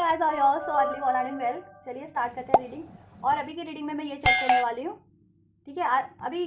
Guys are your so I believe all are doing well. चलिए start करते हैं reading. और अभी की रीडिंग में मैं ये चेक करने वाली हूँ, ठीक है। अभी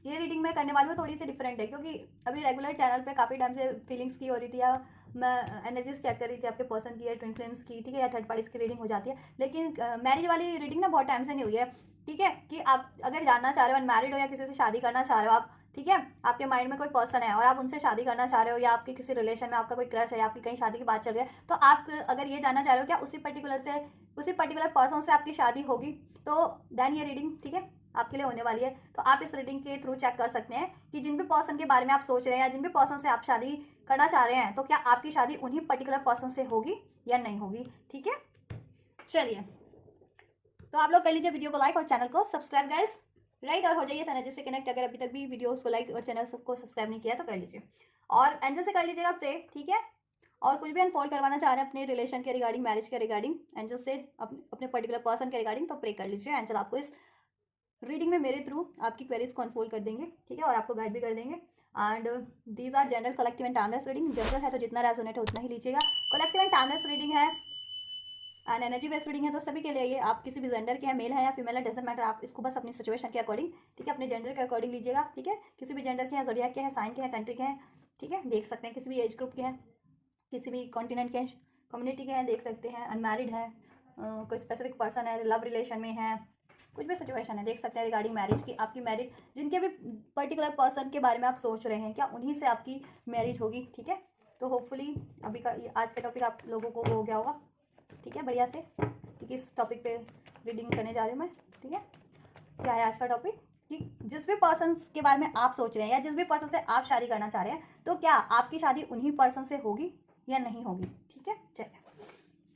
ये रीडिंग मैं करने वाली हूँ थोड़ी सी डिफरेंट है, क्योंकि अभी रेगुलर चैनल पे काफ़ी टाइम से फीलिंग्स की हो रही थी, या मैं एनर्जीज चेक कर रही थी आपके पर्सन की या ट्विन फ्लेम्स की, ठीक है, या थर्ड पार्टीज की रीडिंग हो जाती है। लेकिन मैरिज वाली रीडिंग ना बहुत टाइम से नहीं हुई है, ठीक है। कि आप अगर जानना चाह रहे हो अनमैरिड हो या किसी से शादी करना चाह रहे हो आप, ठीक है, आपके माइंड में कोई पर्सन है और आप उनसे शादी करना चाह रहे हो, या आपके किसी रिलेशन में आपका कोई क्रश है, आपकी कहीं शादी की बात चल रही है, तो आप अगर ये जानना चाह रहे हो क्या उसी पर्टिकुलर पर्सन से आपकी शादी होगी, तो देन ये रीडिंग, ठीक है, आपके लिए होने वाली है। तो आप इस रीडिंग के थ्रू चेक कर सकते हैं कि जिन भी पर्सन के बारे में आप सोच रहे हैं या जिन भी पर्सन से आप शादी करना चाह रहे हैं, तो क्या आपकी शादी उन्हीं पर्टिकुलर पर्सन से होगी या नहीं होगी, ठीक है। चलिए, तो आप लोग कर लीजिए वीडियो को लाइक और चैनल को सब्सक्राइब गाइस, राइट। और हो जाइए एनर्जी से कनेक्ट। अगर अभी तक भी वीडियोस को लाइक और चैनल को सब्सक्राइब नहीं किया तो कर लीजिए, और एंजल से कर लीजिएगा प्रे, ठीक है। और कुछ भी अनफोल्ड करवाना चाह रहे हैं अपने रिलेशन के रिगार्डिंग, मैरिज के रिगार्डिंग, एंजल से अपने पर्टिकुलर पर्सन के रिगार्डिंग, तो प्रे कर लीजिए। एंजल आपको इस रीडिंग में मेरे थ्रू आपकी क्वेरीज को अनफोल्ड कर देंगे, ठीक है, और आपको गाइड भी कर देंगे। And these are general, collective and timeless reading. General है तो जितना रेजोनेट है उतना ही लीजिएगा। कलेक्टिव एंड टाइमलेस रीडिंग है एंड एनर्जी बेस्ड रीडिंग है, तो सभी के लिए ये, आप किसी भी जेंडर के हैं, मेल है या फीमेल है, डजंट मैटर। आप इसको बस अपनी सिचुएशन के अकॉर्डिंग, ठीक है, अपने जेंडर के अकॉर्डिंग लीजिएगा, ठीक है। किसी भी जेंडर के हैं, ज़ोडिएक के हैं, साइन के हैं, कंट्री के हैं, ठीक है, देख सकते हैं। किसी भी एज ग्रुप के हैं, किसी भी कॉन्टिनेंट के हैं, कम्युनिटी के हैं, देख सकते हैं। अनमैरिड है, कोई स्पेसिफिक पर्सन है, लव रिलेशन में है, कुछ भी सिचुएशन है, देख सकते हैं। रिगार्डिंग मैरिज की, आपकी मैरिज, जिनके भी पर्टिकुलर पर्सन के बारे में आप सोच रहे हैं, क्या उन्हीं से आपकी मैरिज होगी, ठीक है। तो होपफुली अभी का आज का टॉपिक आप लोगों को हो गया होगा, ठीक है, बढ़िया से कि किस टॉपिक पे रीडिंग करने जा रही हूँ मैं, ठीक है। क्या है आज का टॉपिक कि जिस भी पर्सन के बारे में आप सोच रहे हैं या जिस भी पर्सन से आप शादी करना चाह रहे हैं, तो क्या आपकी शादी उन्हीं पर्सन से होगी या नहीं होगी, ठीक है। चलिए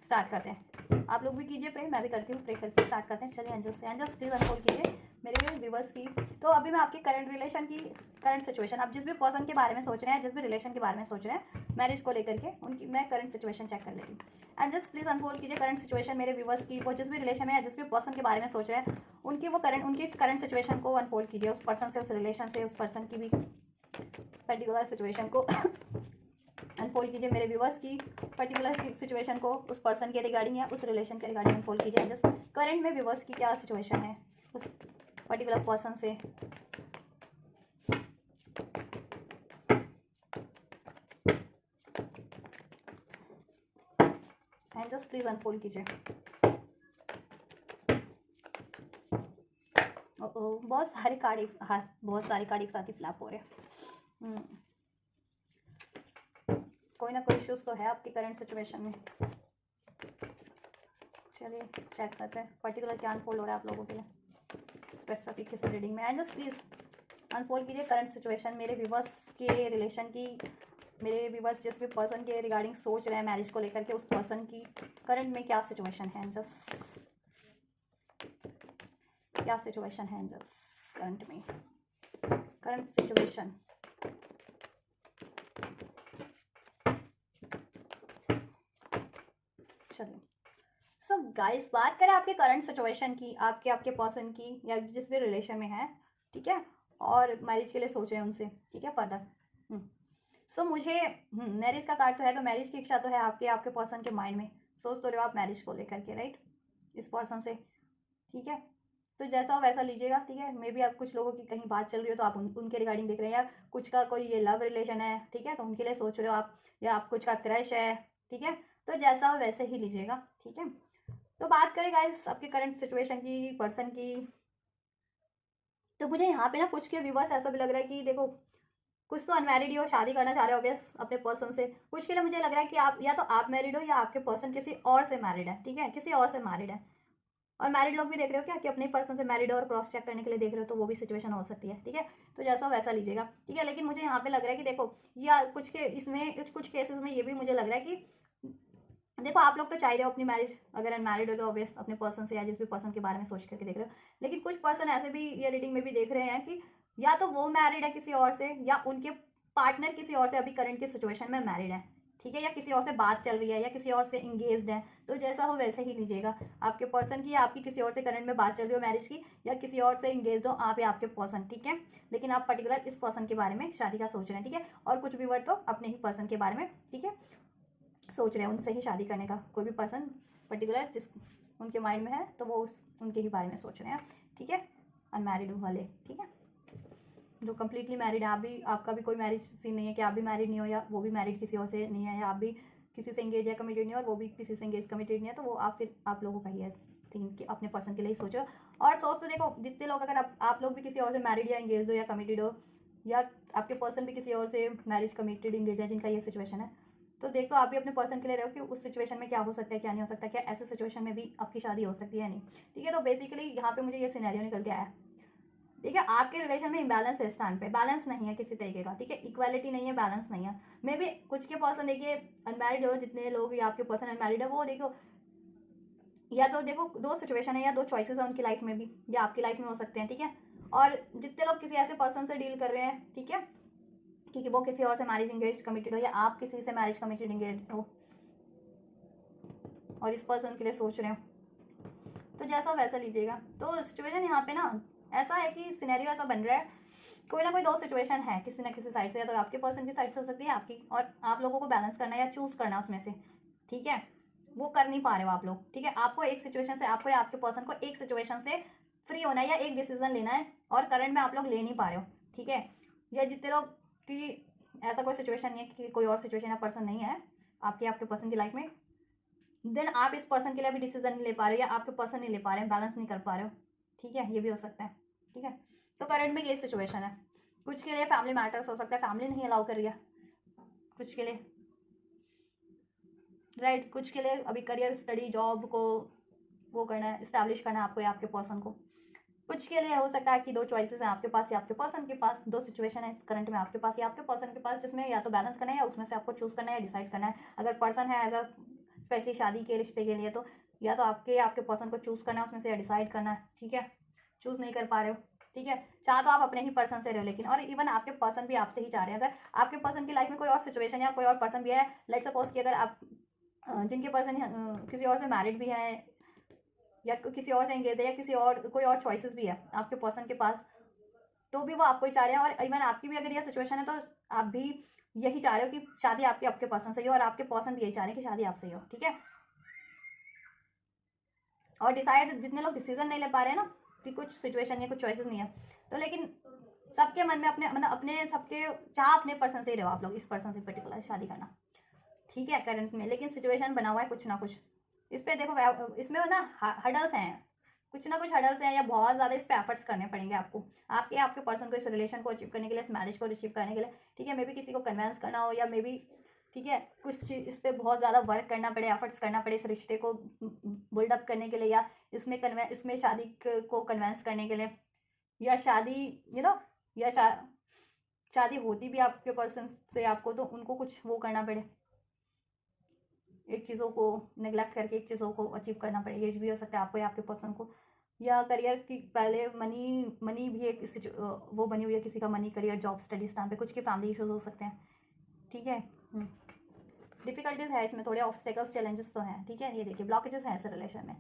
स्टार्ट करते हैं। आप लोग भी कीजिए प्रे, मैं भी करती हूँ, प्रे करके स्टार्ट करते हैं। चलिए एंजल्स प्लीज अनफोल्ड कीजिए मेरे व्यूवर्स की। तो अभी मैं आपके करंट रिलेशन की, करंट सिचुएशन, आप जिस भी पर्सन के बारे में सोच रहे हैं, जिस भी रिलेशन के बारे में सोच रहे हैं मैरिज को लेकर के, उनकी मैं करंट सिचुएशन चेक कर लेती हूँ। एंजल्स प्लीज अनफोल्ड कीजिए करंट सिचुएशन मेरे व्यूवर्स की। वो जिस भी रिलेशन में या जिस भी पर्सन के बारे में सोच रहे हैं, उनकी इस करंट सिचुएशन को अनफोल्ड कीजिए, उस पर्सन से, उस रिलेशन से, उस पर्सन की भी पर्टिकुलर सिचुएशन को अनफोल्ड कीजिए। मेरे व्यूवर्स की पर्टिकुलर सिचुएशन को उस पर्सन के रिगार्डिंग या उस रिलेशन के रिगार्डिंग अनफोल्ड कीजिए। जस्ट करंट में व्यूवर्स की क्या सिचुएशन है उस पर्टिकुलर पर्सन से। एंड जस्ट प्लीज अनफोल्ड कीजिए। बहुत सारे कार्ड, हाँ बहुत सारे कार्ड एक साथ ही फ्लैप हो रहे हैं। कोई ना कोई इश्यूज तो है आपकी करंट सिचुएशन में। चलिए चेक करते हैं पर्टिकुलर क्या अनफोल्ड हो रहा है आप लोगों के लिए स्पेसिफिक किस रीडिंग में। एंड जस्ट प्लीज अनफोल्ड कीजिए करंट सिचुएशन मेरे व्यूवर्स के रिलेशन की। मेरे व्यूवर्स जिस भी पर्सन के रिगार्डिंग सोच रहे हैं मैरिज को लेकर के, उस पर्सन की करंट में क्या सिचुएशन है। एंजल्स क्या सिचुएशन है एंजल्स करंट में, करंट सिचुएशन। चलिए सो गाइस, बात करें आपके करंट सिचुएशन की, आपके पर्सन की या जिस भी रिलेशन में है, ठीक है, और मैरिज के लिए सोच रहे हैं उनसे, ठीक है, फर्दर। सो मुझे मैरिज का कार्ड तो है, तो मैरिज की इच्छा तो है आपके पर्सन के माइंड में। सोच तो रहे हो आप मैरिज को लेकर के, राइट, इस पर्सन से, ठीक है। तो जैसा हो वैसा लीजिएगा, ठीक है। मे बी आप कुछ लोगों की कहीं बात चल रही हो तो आप उनके रिगार्डिंग देख रहे हैं, या कुछ का कोई ये लव रिलेशन है, ठीक है, तो उनके लिए सोच रहे हो आप, या आप कुछ का क्रश है, ठीक है। तो जैसा हो वैसे ही लीजिएगा, ठीक है। तो बात करें गाइस आपके करंट सिचुएशन की, पर्सन की, तो मुझे यहाँ पे ना कुछ के व्यूवर्स ऐसा भी लग रहा है कि देखो, कुछ तो अनमैरिड ही हो, शादी करना चाह रहे हो ऑब्वियस अपने पर्सन से। कुछ के लिए मुझे लग रहा है कि आप या तो आप मैरिड हो या आपके पर्सन किसी और से मैरिड है, ठीक है, किसी और से मैरिड है। और मैरिड लोग भी देख रहे हो क्या कि अपने पर्सन से मैरिड हो और क्रॉस चेक करने के लिए देख रहे हो, तो वो भी सिचुएशन हो सकती है, ठीक है। तो जैसा हो वैसा लीजिएगा, ठीक है। लेकिन मुझे यहाँ पे लग रहा है कि देखो, या कुछ के इसमें कुछ केसेस में ये भी मुझे लग रहा है कि देखो, आप लोग तो चाह रहे हो अपनी मैरिज, अगर अनमैरिड हो तो ऑब्वियस अपने पर्सन से या जिस भी पर्सन के बारे में सोच करके देख रहे हो। लेकिन कुछ पर्सन ऐसे भी ये रीडिंग में भी देख रहे हैं कि या तो वो मैरिड है किसी और से, या उनके पार्टनर किसी और से अभी करंट की सिचुएशन में मैरिड है, ठीक है, या किसी और से बात चल रही है, या किसी और से इंगेज्ड है। तो जैसा हो वैसे ही लीजिएगा, आपके पर्सन की या आपकी किसी और से करंट में बात चल रही हो मैरिज की, या किसी और से इंगेज्ड हो आप या आपके पर्सन, ठीक है। लेकिन आप पर्टिकुलर इस पर्सन के बारे में शादी का सोच रहे हैं, ठीक है। और कुछ व्यूअर तो अपने ही पर्सन के बारे में, ठीक है, सोच रहे हैं उनसे ही शादी करने का, कोई भी पर्सन पर्टिकुलर जिस उनके माइंड में है तो वो उनके ही बारे में सोच रहे हैं, ठीक है, अनमैरिड वाले, ठीक है। जो कम्प्लीटली मैरिड है, आप भी, आपका भी कोई मैरिज सीन नहीं है कि आप भी मैरिड नहीं हो या वो भी मैरिड किसी और से नहीं है, या आप भी किसी से एंगेज या कमिटेड नहीं है और वो भी किसी से एंगेज कमिटेड नहीं है, तो वो आप फिर आप लोगों का ही है सीन कि अपने पर्सन के लिए ही सोचो। और सोच तो देखो, जितने लोग, अगर आप लोग भी किसी और से मैरिड या एंगेज हो या कमिटेड हो, या आपके पर्सन भी किसी और से मैरिज कमिटेड एंगेज है जिनका ये सिचुएशन है, तो देखो आप भी अपने पर्सन के लिए रहो कि उस सिचुएशन में क्या हो सकता है, क्या नहीं हो सकता, क्या ऐसे सिचुएशन में भी आपकी शादी हो सकती है या नहीं, ठीक है। तो बेसिकली यहाँ पे मुझे ये सिनेरियो निकल के आया, ठीक है। आपके रिलेशन में इम्बैलेंस है इस टाइम पे, बैलेंस नहीं है किसी तरीके का, ठीक है, इक्वालिटी नहीं है, बैलेंस नहीं है। मे बी कुछ के पर्सन देखिए अनमैरिड हो, जितने लोग या आपके पर्सन अनमैरिड है, वो देखो, या तो देखो दो सिचुएशन है या दो चॉइसेस है उनकी लाइफ में भी, या आपकी लाइफ में हो सकते हैं, ठीक है। और जितने लोग किसी ऐसे पर्सन से डील कर रहे हैं, ठीक है, क्योंकि वो किसी और से मैरिज इंगेज कमिटेड हो या आप किसी से मैरिज कमिटेड इंगेज हो और इस पर्सन के लिए सोच रहे हो, तो जैसा वैसा लीजिएगा। तो सिचुएशन यहाँ पे ना ऐसा है कि सिनेरियो ऐसा बन रहा है, कोई ना कोई दो सिचुएशन है किसी ना किसी साइड से, या तो आपके पर्सन की साइड से हो सकती है आपकी, और आप लोगों को बैलेंस करना है या चूज करना है उसमें से, ठीक है। वो कर नहीं पा रहे हो आप लोग, ठीक है। आपको एक सिचुएशन से, आपको या आपके पर्सन को एक सिचुएशन से फ्री होना है या एक डिसीजन लेना है, और करंट में आप लोग ले नहीं पा रहे हो, ठीक है। या जितने लोग कि ऐसा कोई सिचुएशन नहीं है कि कोई और सिचुएशन या पर्सन नहीं है आपके पर्सन की लाइफ में, देन आप इस पर्सन के लिए भी डिसीजन नहीं ले पा रहे हो, या आपके पर्सन नहीं ले पा रहे हैं, बैलेंस नहीं कर पा रहे हो, ठीक है, ये भी हो सकता है, ठीक है। तो करंट में ये सिचुएशन है। कुछ के लिए फैमिली मैटर्स हो सकता है, फैमिली नहीं अलाउ कर रही है कुछ के लिए, राइट। कुछ के लिए अभी करियर, स्टडी, जॉब को वो करना है, इस्टेब्लिश करना है आपको या आपके पर्सन को। कुछ के लिए हो सकता है कि दो चॉइसेस हैं आपके पास या आपके पर्सन के पास, दो सिचुएशन है करंट में आपके पास या आपके पर्सन के पास, जिसमें या तो बैलेंस करना है या उसमें से आपको चूज करना है या डिसाइड करना है। अगर पर्सन है एज अ स्पेशली शादी के रिश्ते के लिए, तो या तो आपके पर्सन को चूज करना है उसमें से या डिसाइड करना है, ठीक है। चूज नहीं कर पा रहे हो, ठीक है। चाह तो आप अपने ही पर्सन से रहो, लेकिन और इवन आपके पर्सन भी आपसे ही चाह रहे हैं। अगर आपके पर्सन की लाइफ में कोई और सिचुएशन या कोई और पर्सन भी है, लेट सपोज कि अगर आप जिनके पर्सन किसी और से मैरिड भी है या किसी और से एंगेज है या किसी और कोई और चॉइसेस भी है आपके पर्सन के पास, तो भी वो आपको ही चाह रहे हैं। और इवन आपकी भी अगर यह सिचुएशन है तो आप भी यही चाह रहे हो कि शादी आपके आपके पर्सन से ही हो, और आपके पर्सन भी यही चाह रहे हैं कि शादी आपसे ही हो, ठीक है। और डिसाइड, जितने लोग डिसीजन नहीं ले पा रहे हैं ना कि कुछ सिचुएशन या कुछ चॉइसेस नहीं है, तो लेकिन सबके मन में अपने मतलब अपने सबके चाह अपने पर्सन से ही रहो आप लोग, इस पर्सन से पर्टिकुलर शादी करना, ठीक है, करंट में। लेकिन सिचुएशन बना हुआ है कुछ ना कुछ, इस पर देखो इसमें ना हडल्स हैं, कुछ ना कुछ हडल्स हैं, या बहुत ज़्यादा इस पर एफर्ट्स करने पड़ेंगे आपको, आपके पर्सन को इस रिलेशन को अचीव करने के लिए, इस मैरिज को अचीव करने के लिए, ठीक है। मे बी किसी को कन्वेंस करना हो, या मे बी, ठीक है, कुछ चीज़ इस पर बहुत ज़्यादा वर्क करना पड़े, एफर्ट्स करना पड़े इस रिश्ते को बिल्डअप करने के लिए, या इसमें शादी को कन्वेंस करने के लिए, या शादी या शादी होती भी आपके पर्सन से आपको, तो उनको कुछ वो करना पड़े, एक चीज़ों को नेग्लेक्ट करके एक चीज़ों को अचीव करना पड़े, ये भी हो सकता है आपको या आपके पर्सन को। या करियर की पहले मनी भी एक वो बनी हुई है किसी का, money, career, job, studies time पे कुछ के फैमिली इश्यूज हो सकते हैं, ठीक है। डिफिकल्टीज है इसमें, थोड़े ऑब्स्टेकल्स, चैलेंजेस तो हैं, ठीक है। ये देखिए ब्लॉकेजेस हैं इस रिलेशन में,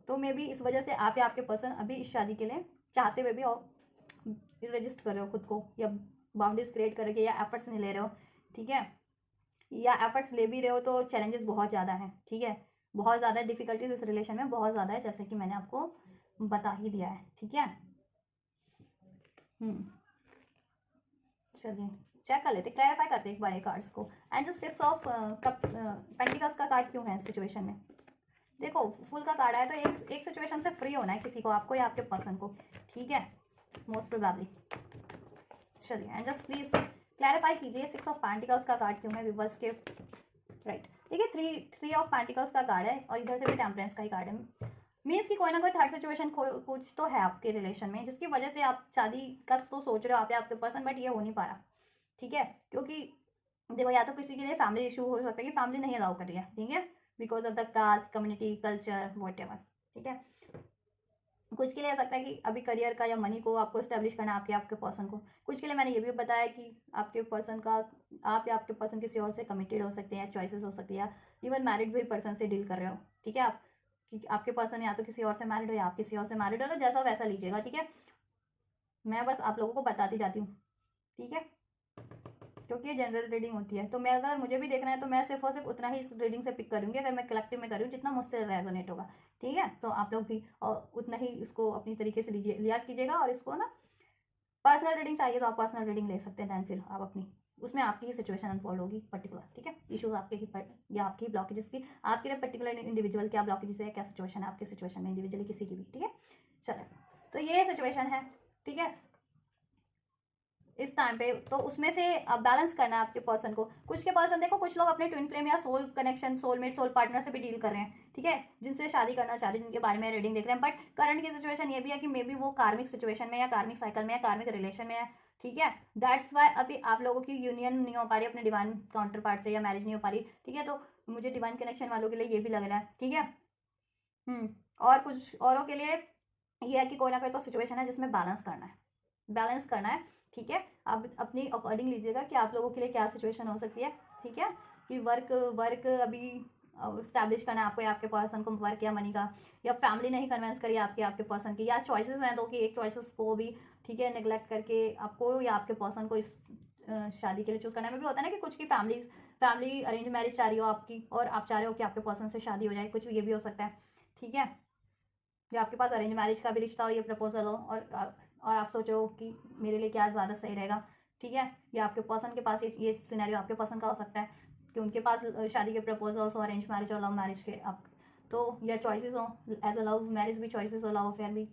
तो मे बी इस वजह से आप या आपके पर्सन अभी इस शादी के लिए चाहते हुए भी रजिस्ट कर रहे हो खुद को, या बाउंड्रीज क्रिएट करके, या एफर्ट्स नहीं ले रहे हो, ठीक है। या एफर्ट्स ले भी रहे हो तो चैलेंजेस बहुत ज़्यादा हैं, ठीक है, बहुत ज़्यादा डिफिकल्टीज इस रिलेशन में बहुत ज़्यादा है, जैसे कि मैंने आपको बता ही दिया है, ठीक है। चलिए चेक कर लेते, क्लैरिफाई करते एक बार ये कार्ड्स को। एंड जस्ट 6 ऑफ पेंटिकल्स का कार्ड क्यों है इस सिचुएशन में? देखो फुल का कार्ड आया तो एक सिचुएशन से फ्री होना है किसी को, आपको या आपके पर्सन को, ठीक है, मोस्ट प्रोबेबली। चलिए एंड जस्ट प्लीज क्लैरिफाई कीजिए 6 ऑफ पेंटिकल्स का कार्ड क्यों है विवर्स के, राइट। देखिए थ्री ऑफ पेंटिकल्स का कार्ड है, और इधर से भी टेम्परेंस का ही कार्ड है। मीन्स कि कोई ना कोई थर्ड सिचुएशन कुछ तो है आपके रिलेशन में, जिसकी वजह से आप शादी का तो सोच रहे हो आप या आपके पर्सन, बट ये हो नहीं पा रहा, ठीक है। क्योंकि देखो या तो किसी के लिए फैमिली इशू हो सकता है कि फैमिली नहीं अलाउ कर रही है, ठीक है, because of the caste, community, culture, whatever, ठीक है। कुछ के लिए हो सकता है कि अभी करियर का या मनी को आपको स्टैब्लिश करना है आपके पर्सन को। कुछ के लिए मैंने ये भी बताया कि आपके पर्सन का, आप या आपके पर्सन किसी और से कमिटेड हो सकते हैं, चॉइसेस हो सकती है, या इवन मैरिड भी पर्सन से डील कर रहे हो, ठीक है। आप कि आपके पर्सन या तो किसी और से मैरिड हो या आप किसी और से मैरिड हो, तो जैसा वैसा लीजिएगा, ठीक है। मैं बस आप लोगों को बताती जाती हूँ, ठीक है। क्योंकि ये जनरल रीडिंग होती है। तो मैं अगर मुझे भी देखना है तो मैं सिर्फ और सिर्फ उतना ही इस रीडिंग से पिक करूँगी अगर मैं कलेक्टिव में करूँ जितना मुझसे रेजोनेट होगा। ठीक है, तो आप लोग भी उतना ही इसको अपनी तरीके से लिया कीजिएगा। और इसको ना पर्सनल रीडिंग चाहिए तो आप पर्सनल रीडिंग ले सकते हैं। दैन फिर आप अपनी उसमें आपकी ही सिचुएशन अनफोल्ड होगी पर्टिकुलर। ठीक है, इश्यूज आपके ही या आपकी ब्लॉकेजेस की, आपके लिए पर्टिकुलर इंडिविजुअल क्या ब्लॉकेजेस है, क्या सिचुएशन है आपकी सिचुएशन में इंडिविजुअली किसी की भी। ठीक है, चलो तो ये सिचुएशन है। ठीक है, इस टाइम पे तो उसमें से अब बैलेंस करना है आपके पर्सन को। कुछ के पर्सन देखो, कुछ लोग अपने ट्विन फ्लेम या soul connection, soulmate, soul partner से भी डील कर रहे हैं। ठीक है, जिनसे शादी करना चाह रहे हैं, जिनके बारे में रीडिंग देख रहे हैं। बट करंट की सिचुएशन ये भी है कि मे बी वो कार्मिक सिचुएशन में या कार्मिक साइकिल में या कार्मिक रिलेशन में है। ठीक है, दैट्स वाई अभी आप लोगों की यूनियन नहीं हो पा रही अपने डिवाइन काउंटर पार्ट से, या मैरिज नहीं हो पा रही। ठीक है, तो मुझे डिवाइन कनेक्शन वालों के लिए ये भी लग रहा है। ठीक है, और कुछ औरों के लिए ये है कि कोई ना कोई तो सिचुएशन है जिसमें बैलेंस करना है, बैलेंस करना है। ठीक है, आप अपनी अकॉर्डिंग लीजिएगा कि आप लोगों के लिए क्या सिचुएशन हो सकती है। ठीक है, कि वर्क अभी स्टैब्लिश करना है आपको या आपके पर्सन को, वर्क या मनी का, या फैमिली नहीं कन्विंस करी आपके पर्सन की, या चॉइसेस हैं तो कि एक चॉइसेस को भी ठीक है नेग्लेक्ट करके आपको या आपके पर्सन को इस शादी के लिए चूज करना है। भी होता है ना कि कुछ की फैमिली अरेंज मैरिज चाह रही हो आपकी और आप चाह रहे हो कि आपके पर्सन से शादी हो जाए, कुछ ये भी हो सकता है। ठीक है, या आपके पास अरेंज मैरिज का भी रिश्ता हो, ये प्रपोजल हो, और आप सोचो कि मेरे लिए क्या ज़्यादा सही रहेगा। ठीक है, या आपके पर्सन के पास ये सिनेरियो आपके पसंद का हो सकता है कि उनके पास शादी के प्रपोजल्स हो, अरेंज मैरिज और लव मैरिज के। आप तो या चॉइसेस हो, एज अ लव मैरिज भी चॉइसेस हो, लव अफेयर भी।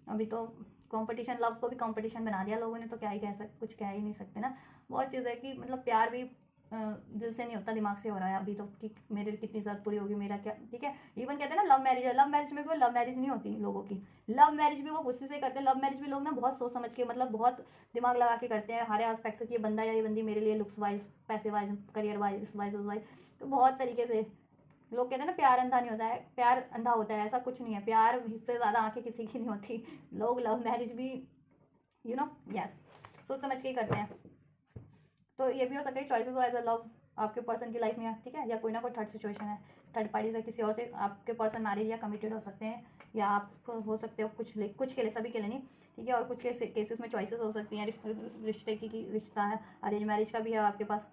अभी तो कंपटीशन, लव को भी कंपटीशन बना दिया लोगों ने, तो क्या ही कुछ कह ही नहीं सकते ना। बहुत चीज़ है कि मतलब प्यार भी दिल से नहीं होता, दिमाग से हो रहा है अभी तो, कि मेरे कितनी ज़रूरत पूरी होगी, मेरा क्या। ठीक है, इवन कहते हैं ना लव मैरिज है, लव मैरिज में भी लव मैरिज नहीं होती लोगों की। लव मैरिज भी वो गुस्से से करते हैं, लव मैरिज भी लोग ना बहुत सोच समझ के, मतलब बहुत दिमाग लगा के करते हैं हर एस्पेक्ट से, कि ये बंदा या ये बंदी मेरे लिए लुक्स वाइज, पैसे वाइज, करियर वाइज, इस वाइज उस वाइज, तो बहुत तरीके से। लोग कहते हैं ना प्यार अंधा नहीं होता है, प्यार अंधा होता है, ऐसा कुछ नहीं है। प्यार से ज़्यादा आंखें किसी की नहीं होती। लोग लव मैरिज भी यस सोच समझ के ही करते हैं। तो ये भी हो सकता है चॉइसेस हो एज अ लव आपके पर्सन की लाइफ में। ठीक है, या कोई ना कोई थर्ड सिचुएशन है, थर्ड पार्टी से किसी और से आपके पर्सन मैरिज या कमिटेड हो सकते हैं, या आप हो सकते हो कुछ के लिए, सभी के लिए नहीं। ठीक है, और कुछ केसेस में चॉइसेस हो सकती हैं रिश्ते की रिश्ता है, अरेंज मैरिज का भी है आपके पास,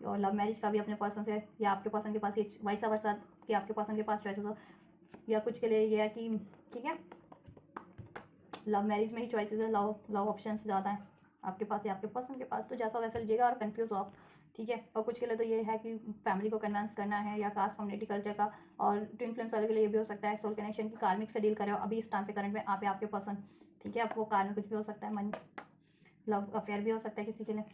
और लव मैरिज का भी अपने पर्सन से, या आपके पर्सन के पास ये वैसा वर्षा कि आपके पर्सन के पास चॉइसेस हो। या कुछ के लिए ये है कि ठीक है लव मैरिज में ही चॉइसेस है, लव ऑप्शंस ज़्यादा है आपके पास या आपके पर्सन के पास, तो जैसा वैसा लीजिएगा और कंफ्यूज हो आप। ठीक है, और कुछ के लिए तो ये है कि फैमिली को कन्विंस करना है, या कास्ट कम्युनिटी कल्चर का। और ट्विन फ्लेम्स वाले के लिए ये भी हो सकता है सोल कनेक्शन की, कार्मिक से डील करे हो अभी इस टाइम पे करंट में आप या आपके पर्सन। ठीक है, आपको कार्मिक कुछ भी हो सकता है, मन लव अफेयर भी हो सकता है किसी के लिए,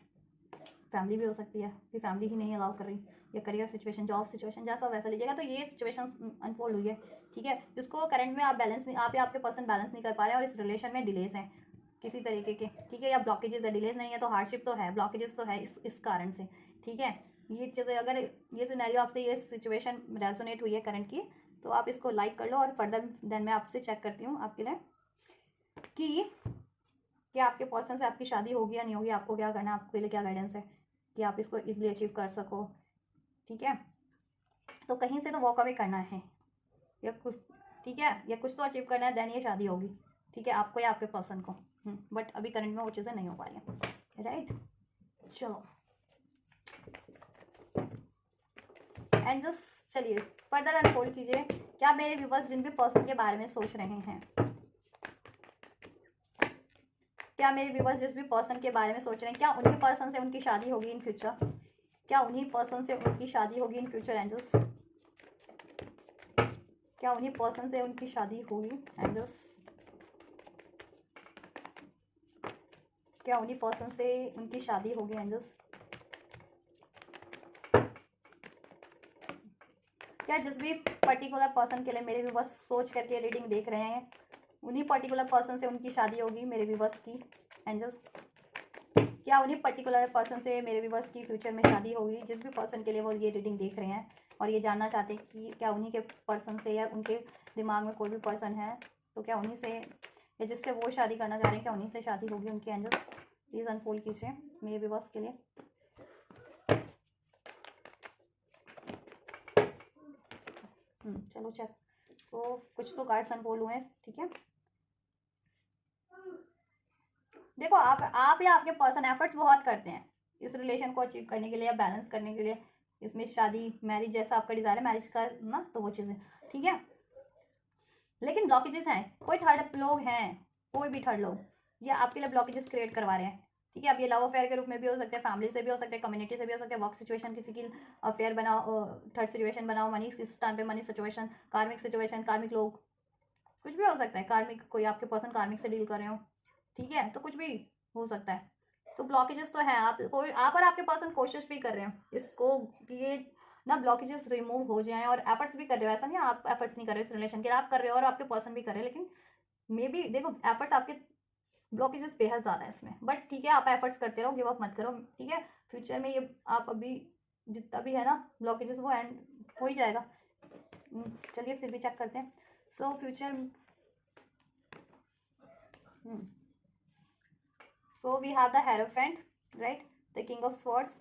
फैमिली भी हो सकती है कि फैमिली ही नहीं अलाउ कर रही, या करियर सिचुएशन, जॉब सिचुएशन, जैसा वैसा लीजिएगा। तो ये सिचुएशन अनफोल्ड हुई है। ठीक है, जिसको करंट में आप बैलेंस नहीं, आप या आपके पर्सन बैलेंस नहीं कर पा रहे हैं, और इस रिलेशन में डिलेस हैं किसी तरीके के। ठीक है, या ब्लॉकेजेस है, डिलेस नहीं है तो हार्डशिप तो है, ब्लॉकेजेस तो है इस कारण से। ठीक है, ये चीज़ें अगर ये सिनेरियो आपसे, ये सिचुएशन रेजोनेट हुई है करंट की, तो आप इसको लाइक कर लो। और फर्दर देन मैं आपसे चेक करती हूँ आपके लिए कि आपके पर्सन से आपकी शादी होगी या नहीं होगी, आपको क्या करना है, आपके लिए क्या गाइडेंस है कि आप इसको इजीली अचीव कर सको। ठीक है, तो कहीं से तो वॉक अवे करना है या कुछ। ठीक है, या कुछ तो अचीव करना है, देन ये शादी होगी। ठीक है, आपको या आपके पर्सन को। बट अभी करंट में वो चीज़ें नहीं हो पा रही हैं, राइट। चलो एंड जस्ट चलिए फर्दर अनफोल्ड कीजिए। क्या मेरे व्यूवर्स जिन भी पर्सन के बारे में सोच रहे हैं, क्या मेरे व्यूवर्स जिस भी पर्सन के बारे में सोच रहे हैं, क्या उन्हीं पर्सन से उनकी शादी होगी इन फ्यूचर, क्या उन्हीं पर्सन से उनकी शादी होगी इन फ्यूचर एंजल्स, क्या उन्हीं पर्सन से उनकी शादी होगी एंजल्स, क्या उन्हीं पर्सन से उनकी शादी होगी एंजल्स। क्या जिस भी पर्टिकुलर पर्सन के लिए मेरे व्यूवर्स सोच करके रीडिंग देख रहे हैं, उन्हीं पर्टिकुलर पर्सन से उनकी शादी होगी मेरे व्यूवर्स की एंजल्स। क्या उन्हीं पर्टिकुलर पर्सन से मेरे व्यूवर्स की फ्यूचर में शादी होगी, जिस भी पर्सन के लिए वो ये रीडिंग देख रहे हैं और ये जानना चाहते हैं कि क्या उन्हीं के पर्सन से, या उनके दिमाग में कोई भी पर्सन है तो क्या उन्हीं से, या जिससे वो शादी करना चाह रहे हैं क्या उन्हीं से शादी होगी उनकी एंजल्स। प्लीज़ अनफोल्ड कीजिए मेरे व्यूवर्स के लिए। चलो चेक। कुछ तो कार्ड्स अनफोल्ड हुए हैं। ठीक है, देखो आप या आपके पर्सन एफर्ट्स बहुत करते हैं इस रिलेशन को अचीव करने के लिए या बैलेंस करने के लिए, इसमें शादी मैरिज जैसा आपका डिज़ायर है मैरिज का ना, तो वो चीज़ें ठीक है। लेकिन ब्लॉकेजेस हैं, कोई थर्ड लोग हैं, कोई भी थर्ड लोग ये आपके लिए ब्लॉकेजेस क्रिएट करवा रहे हैं, ठीक है। अब ये लव अफेयर के रूप में भी हो सकते हैं, फैमिली से भी हो सकते हैं, कम्युनिटी से भी हो सकते हैं, वर्क सिचुएशन किसी की अफेयर बनाओ, थर्ड सिचुएशन बनाओ, मनी इस टाइम पे मनी सिचुएशन, कार्मिक सिचुएशन, कार्मिक लोग, कुछ भी हो सकता है, कार्मिक कोई आपके पर्सन कार्मिक से डील कर रहे हो, ठीक है, तो कुछ भी हो सकता है। तो ब्लॉकेजेस तो है, आप और आपके पर्सन कोशिश भी कर रहे हैं इसको कि ये ना ब्लॉकेजेस रिमूव हो जाएं, और एफर्ट्स भी कर रहे हो, ऐसा नहीं आप एफर्ट्स नहीं कर रहे हो इस रिलेशन के, आप कर रहे हो और आपके पर्सन भी कर रहे हैं, लेकिन मे बी देखो एफर्ट्स आपके, ब्लॉकेजेस बेहद ज़्यादा है इसमें, बट ठीक है आप एफर्ट्स करते रहो, गिव अप मत करो, ठीक है। फ्यूचर में ये आप अभी जितना भी है ना ब्लॉकेजेस वो एंड हो ही जाएगा। चलिए फिर भी चेक करते हैं। So future, so we have the Hierophant, right? The King of Swords,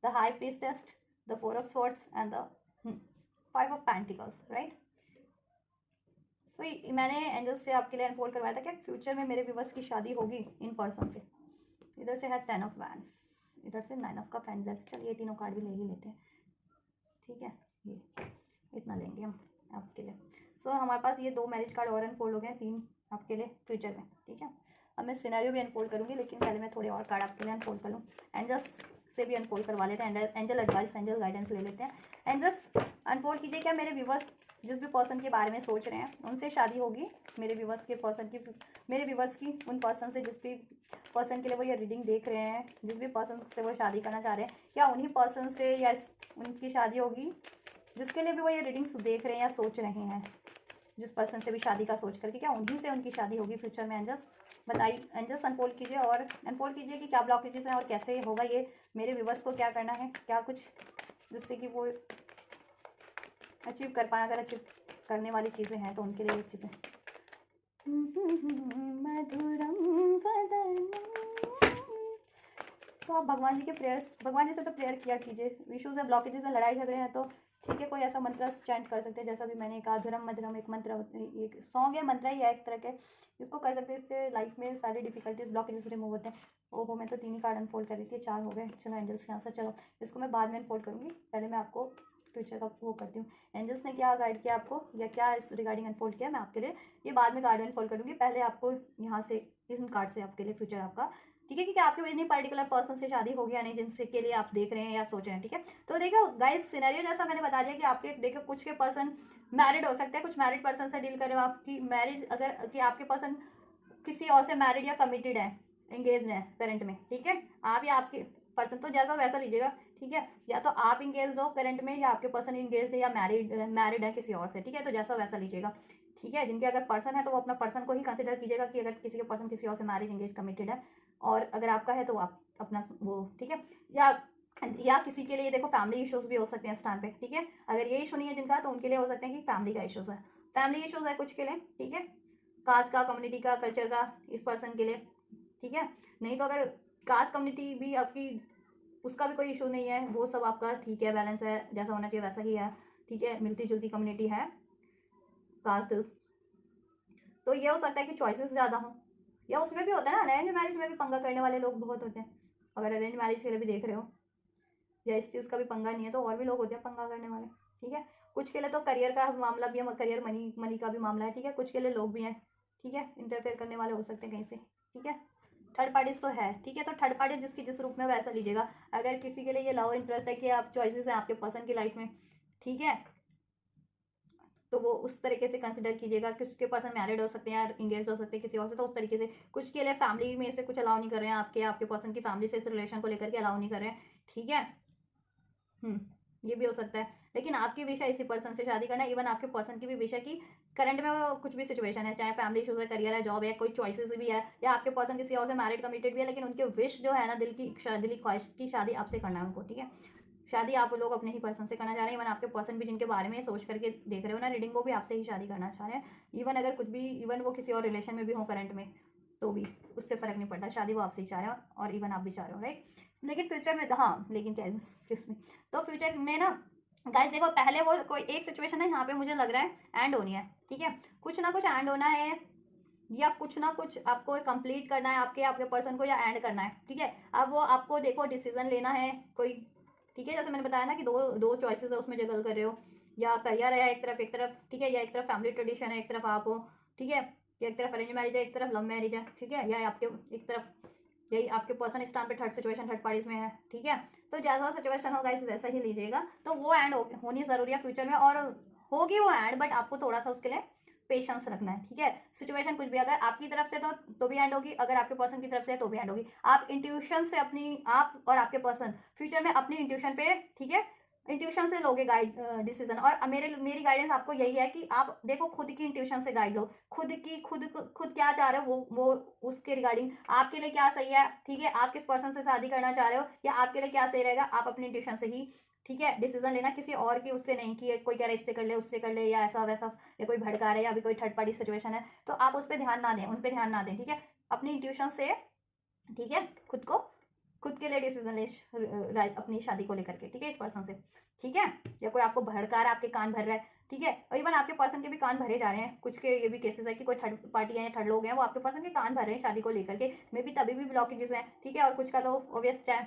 the High Priestess, the Four of Swords, and the Five of Pentacles, right? So मैंने एंजल्स से आपके लिए अनफोल्ड करवाया था क्या फ्यूचर में मेरे व्यूवर्स की शादी होगी इन पर्सन से। इधर से है 10 ऑफ वैंड्स, इधर से 9 ऑफ कप, एंजल। चलिए तीनों कार्ड भी ले ही लेते हैं, ठीक है, ये इतना लेंगे हम आपके लिए। सो हमारे पास ये 2 मैरिज कार्ड और अनफोल्ड हो गए, 3 आपके लिए फ्यूचर में, ठीक है। अब मैं सिनेरियो भी अनफोल्ड करूँगी, लेकिन पहले मैं थोड़े और कार्ड आपके लिए अनफोल्ड कर लूँ। एंजल्स से भी अनफोल्ड करवा लेते हैं, एंजल एडवाइस, एंजल गाइडेंस ले लेते हैं। एंजल्स अनफोल्ड कीजिए, क्या मेरे व्यूवर्स जिस भी पर्सन के बारे में सोच रहे हैं उनसे शादी होगी, मेरे व्यूवर्स के पर्सन की, मेरे व्यूवर्स की उन पर्सन से जिस भी पर्सन के लिए वो ये रीडिंग देख रहे हैं, जिस भी पर्सन से वो शादी करना चाह रहे हैं, क्या उन्हीं पर्सन से या उनकी शादी होगी जिसके लिए भी वो ये रीडिंग्स देख रहे हैं या सोच रहे हैं, जिस पर्सन से भी शादी का सोच करके क्या उन्हीं से उनकी शादी होगी फ्यूचर में। एंजल्स बताइए, एंजल्स अनफोल्ड कीजिए और अनफोल्ड कीजिए कि क्या ब्लॉकेजेस हैं और कैसे होगा ये, मेरे व्यूवर्स को क्या करना है, क्या कुछ जिससे कि वो अचीव कर पाए, अगर अचीव करने वाली चीज़ें हैं तो उनके लिए ये चीज़ें। मधुरम वदनम, तो आप भगवान जी के प्रेयर्स, भगवान जी से तो प्रेयर किया कीजिए। इशूज़ है, ब्लॉकेजेस है, लड़ाई झगड़े हैं, तो ठीक है कोई ऐसा मंत्र चैंट कर सकते हैं, जैसा भी मैंने कहा धुरम मधुरम एक मंत्र, एक सॉन्ग है, मंत्र ही है एक तरह के, इसको कर सकते हैं, इससे लाइफ में सारी डिफिकल्टीज ब्लॉकेजेस रिमूव होते हैं। ओहो मैं तो 3 ही कार्ड अनफोल्ड कर रही थी, 4 हो गए। चलो एंजल्स के यहाँ से, चलो इसको मैं बाद में अनफोल्ड करूँगी, पहले मैं आपको फ्यूचर का वो करती हूँ। एंजल्स ने क्या गाइड किया आपको या क्या इस रिगार्डिंग अनफोल्ड किया, मैं आपके लिए ये बाद में कार्ड अनफोल्ड करूँगी, पहले आपको यहाँ से इन कार्ड से आपके लिए फ्यूचर आपका, ठीक है, क्योंकि आपके इतनी पर्टिकुलर पर्सन से शादी होगी या नहीं जिनसे के लिए आप देख रहे हैं या सोच रहे हैं, ठीक है। तो देखो गाइस सिनेरियो जैसा मैंने बता दिया कि आपके देखो कुछ के पर्सन मैरिड हो सकते हैं, कुछ मैरिड पर्सन से डील कर रहे हो, आपकी मैरिज अगर कि आपके पर्सन किसी और से मैरिड या कमिटेड है, एंगेज है करंट में, ठीक है, आप या आपके पर्सन, तो जैसा वैसा लीजिएगा, ठीक है, या तो आप इंगेज हो करंट में या आपके पर्सन इंगेज है या मैरिड है किसी और से, ठीक है, तो जैसा वैसा लीजिएगा, ठीक है। जिनके अगर पर्सन है तो वो अपना पर्सन को ही कंसिडर कीजिएगा कि अगर किसी के पर्सन किसी और से मैरिज इंगेज कमिटेड है, और अगर आपका है तो आप अपना वो, ठीक है। या किसी के लिए देखो फैमिली इश्यूज भी हो सकते हैं इस टाइम पे, ठीक है, अगर ये इशू नहीं है जिनका तो उनके लिए हो सकते हैं कि फैमिली का इश्यूज है, फैमिली इश्यूज है कुछ के लिए, ठीक है, कास्ट का, कम्युनिटी का, कल्चर का इस पर्सन के लिए, ठीक है। नहीं तो अगर कास्ट कम्युनिटी भी आपकी, उसका भी कोई इशू नहीं है, वो सब आपका ठीक है, बैलेंस है, जैसा होना चाहिए वैसा ही है, ठीक है, मिलती जुलती कम्युनिटी है कास्ट, तो ये हो सकता है कि चॉइसेस ज़्यादा हों, या उसमें भी होता है ना अरेंज मैरिज में भी पंगा करने वाले लोग बहुत होते हैं, अगर अरेंज मैरिज के लिए भी देख रहे हो या इस चीज़ का भी पंगा नहीं है तो और भी लोग होते हैं पंगा करने वाले, ठीक है। कुछ के लिए तो करियर का मामला भी है, करियर मनी का भी मामला है, ठीक है, कुछ के लिए लोग भी हैं, ठीक है, इंटरफेयर करने वाले हो सकते हैं कहीं से, ठीक है। थर्ड पार्टीज तो है, ठीक है, तो थर्ड पार्टी जिसकी जिस रूप में वैसा लीजिएगा। अगर किसी के लिए ये लव इंटरेस्ट है कि आप चॉइसेस हैं आपके पर्सन की लाइफ में, ठीक है, तो वो उस तरीके से कंसिडर कीजिएगा कि उसके पर्सन मैरिड हो सकते हैं या इंगेज हो सकते हैं किसी और से, तो उस तरीके से कुछ के लिए फैमिली में से कुछ अलाउ नहीं कर रहे हैं, आपके पर्सन की फैमिली से इस रिलेशन को लेकर के अलाउ नहीं कर रहे हैं, ठीक है। ये भी हो सकता है, लेकिन आपकी विश है इसी पर्सन से शादी करना, इवन आपके पर्सन की भी विश है कि करंट में वो कुछ भी सिचुएशन है, चाहे फैमिली इशूज है, करियर है, जॉब है, कोई चॉइसेस भी है, या आपके पर्सन किसी और से मैरिड कमिटेड भी है, लेकिन उनके विश जो है ना, दिली ख्वाहिश की शादी आपसे करना है उनको, ठीक है। शादी आप लोग अपने ही पर्सन से करना चाह रहे हैं, इवन आपके पर्सन भी जिनके बारे में सोच करके देख रहे हो ना रीडिंग, को भी आपसे ही शादी करना चाह रहे हैं, इवन अगर कुछ भी, इवन वो किसी और रिलेशन में भी हो करंट में, तो भी उससे फ़र्क नहीं पड़ता, शादी वो आपसे ही चाह रहे हो और इवन आप भी चाह रहे हो, राइट। लेकिन फ्यूचर में, हाँ लेकिन क्या एक्सक्यूज मी, तो फ्यूचर में ना गाइस देखो, पहले वो कोई एक सिचुएशन है यहाँ पे मुझे लग रहा है एंड होनी है, ठीक है, कुछ ना कुछ एंड होना है, या कुछ ना कुछ आपको कंप्लीट करना है आपके पर्सन को, या एंड करना है, ठीक है। अब वो आपको देखो डिसीजन लेना है कोई, ठीक है। जैसे मैंने बताया ना कि दो दो चॉइसेस है, उसमें जगल कर रहे हो, या करियर है एक तरफ, ठीक है, या एक तरफ फैमिली ट्रेडिशन है, एक तरफ आप हो, ठीक है, या एक तरफ अरेंज मैरिज है, एक तरफ लव मैरिज है, ठीक है, या आपके एक तरफ यही आपके पर्सन इस टाइम पे थर्ड सिचुएशन, थर्ड पार्टीज में है, ठीक है। तो जैसा सिचुएशन होगा इस वैसा ही लीजिएगा। तो वो एंड होनी जरूरी है फ्यूचर में, और होगी वो एंड, बट आपको थोड़ा सा उसके लिए पेशेंस रखना है, ठीक है। सिचुएशन कुछ भी अगर आपकी तरफ से तो भी एंड होगी, अगर आपके पर्सन की तरफ से है तो भी एंड होगी। आप इंट्यूशन से अपनी, आप और आपके पर्सन फ्यूचर में अपनी इंट्यूशन पे, ठीक है, इंट्यूशन से लोगे गाइड डिसीजन। और मेरी गाइडेंस आपको यही है कि आप देखो खुद की इंट्यूशन से गाइड लो, खुद क्या चाह रहे हो वो उसके रिगार्डिंग आपके लिए क्या सही है, ठीक है। आप किस पर्सन से शादी करना चाह रहे हो, या आपके लिए क्या सही रहेगा, आप अपनी इंट्यूशन से ही, ठीक है, डिसीजन लेना, किसी और की उससे नहीं, कि कोई कह रहा है इससे कर ले उससे कर ले, या ऐसा वैसा, या कोई भड़का रहा है, या अभी कोई थर्ड पार्टी सिचुएशन है, तो आप उस पर ध्यान ना दें, उन पर ध्यान ना दें, ठीक है। अपनी इंट्यूशन से, ठीक है, खुद के लिए डिसीजन ले अपनी शादी को लेकर के, ठीक है, इस पर्सन से, ठीक है। या कोई आपको भड़का रहा है, आपके कान भर रहा है, ठीक है, और इवन आपके पर्सन के भी कान भरे जा रहे हैं, कुछ के ये भी केसेस है कि कोई थर्ड पार्टी है या थर्ड लोग हैं, वो आपके पर्सन के कान भर रहे हैं शादी को लेकर के, मे भी तभी भी ब्लॉकेजेस हैं, ठीक है। और कुछ का तो ऑब्वियस चाहे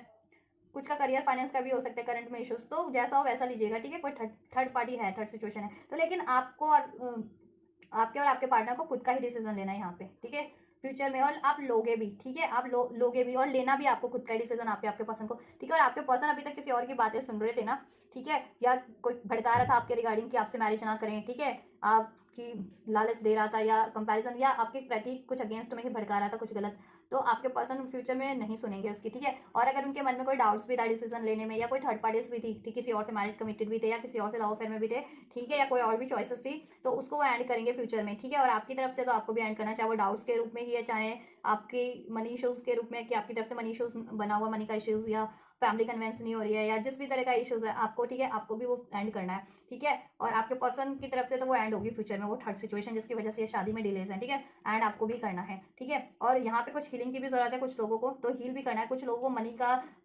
कुछ का करियर फाइनेंस का भी हो सकता है, करंट में इश्यूज, तो जैसा हो वैसा लीजिएगा, ठीक है। कोई थर्ड पार्टी है, थर्ड सिचुएशन है तो, लेकिन आपको आपके और आपके पार्टनर को खुद का ही डिसीजन लेना है यहाँ पे, ठीक है, फ्यूचर में। और आप लोगे भी, ठीक है, आप लोगे भी, और लेना भी आपको खुद का ही डिसीजन, आपके पर्सन को, ठीक है। और आपके पर्सन अभी तक किसी और की बातें सुन रहे थे ना, ठीक है, या कोई भड़का रहा था आपके रिगार्डिंग कि आपसे मैरिज ना करें, ठीक है, आपकी लालच दे रहा था, या कंपैरिजन, या आपके प्रति कुछ अगेंस्ट में ही भड़का रहा था कुछ गलत, तो आपके पर्सन फ्यूचर में नहीं सुनेंगे उसकी, ठीक है। और अगर उनके मन में कोई डाउट्स भी था डिसीजन लेने में, या कोई थर्ड पार्टीज भी थी, ठीक, किसी और से मैरिज कमिटेड भी थे, या किसी और से लव अफेयर में भी थे, ठीक है, या कोई और भी चॉइसेस थी, तो उसको वो एंड करेंगे फ्यूचर में, ठीक है। और आपकी तरफ से तो आपको भी एंड करना, चाहे वो डाउट्स के रूप में ही है, चाहे आपकी मनी इश्यूज के रूप में, कि आपकी तरफ से मनी इश्यूज बना हुआ, मनी का इश्यूज, या फैमिली कन्वेंस नहीं हो रही है, या जिस भी तरह का इश्यूज है आपको, ठीक है, आपको भी वो एंड करना है, ठीक है। और आपके पर्सन की तरफ से तो वो एंड होगी फ्यूचर में, वो थर्ड सिचुएशन जिसकी वजह से ये शादी में डिलेज है, ठीक है, एंड आपको भी करना है, ठीक है। और यहाँ पे कुछ हीलिंग की भी जरूरत है कुछ लोगों को, तो हील भी करना है। कुछ लोगों को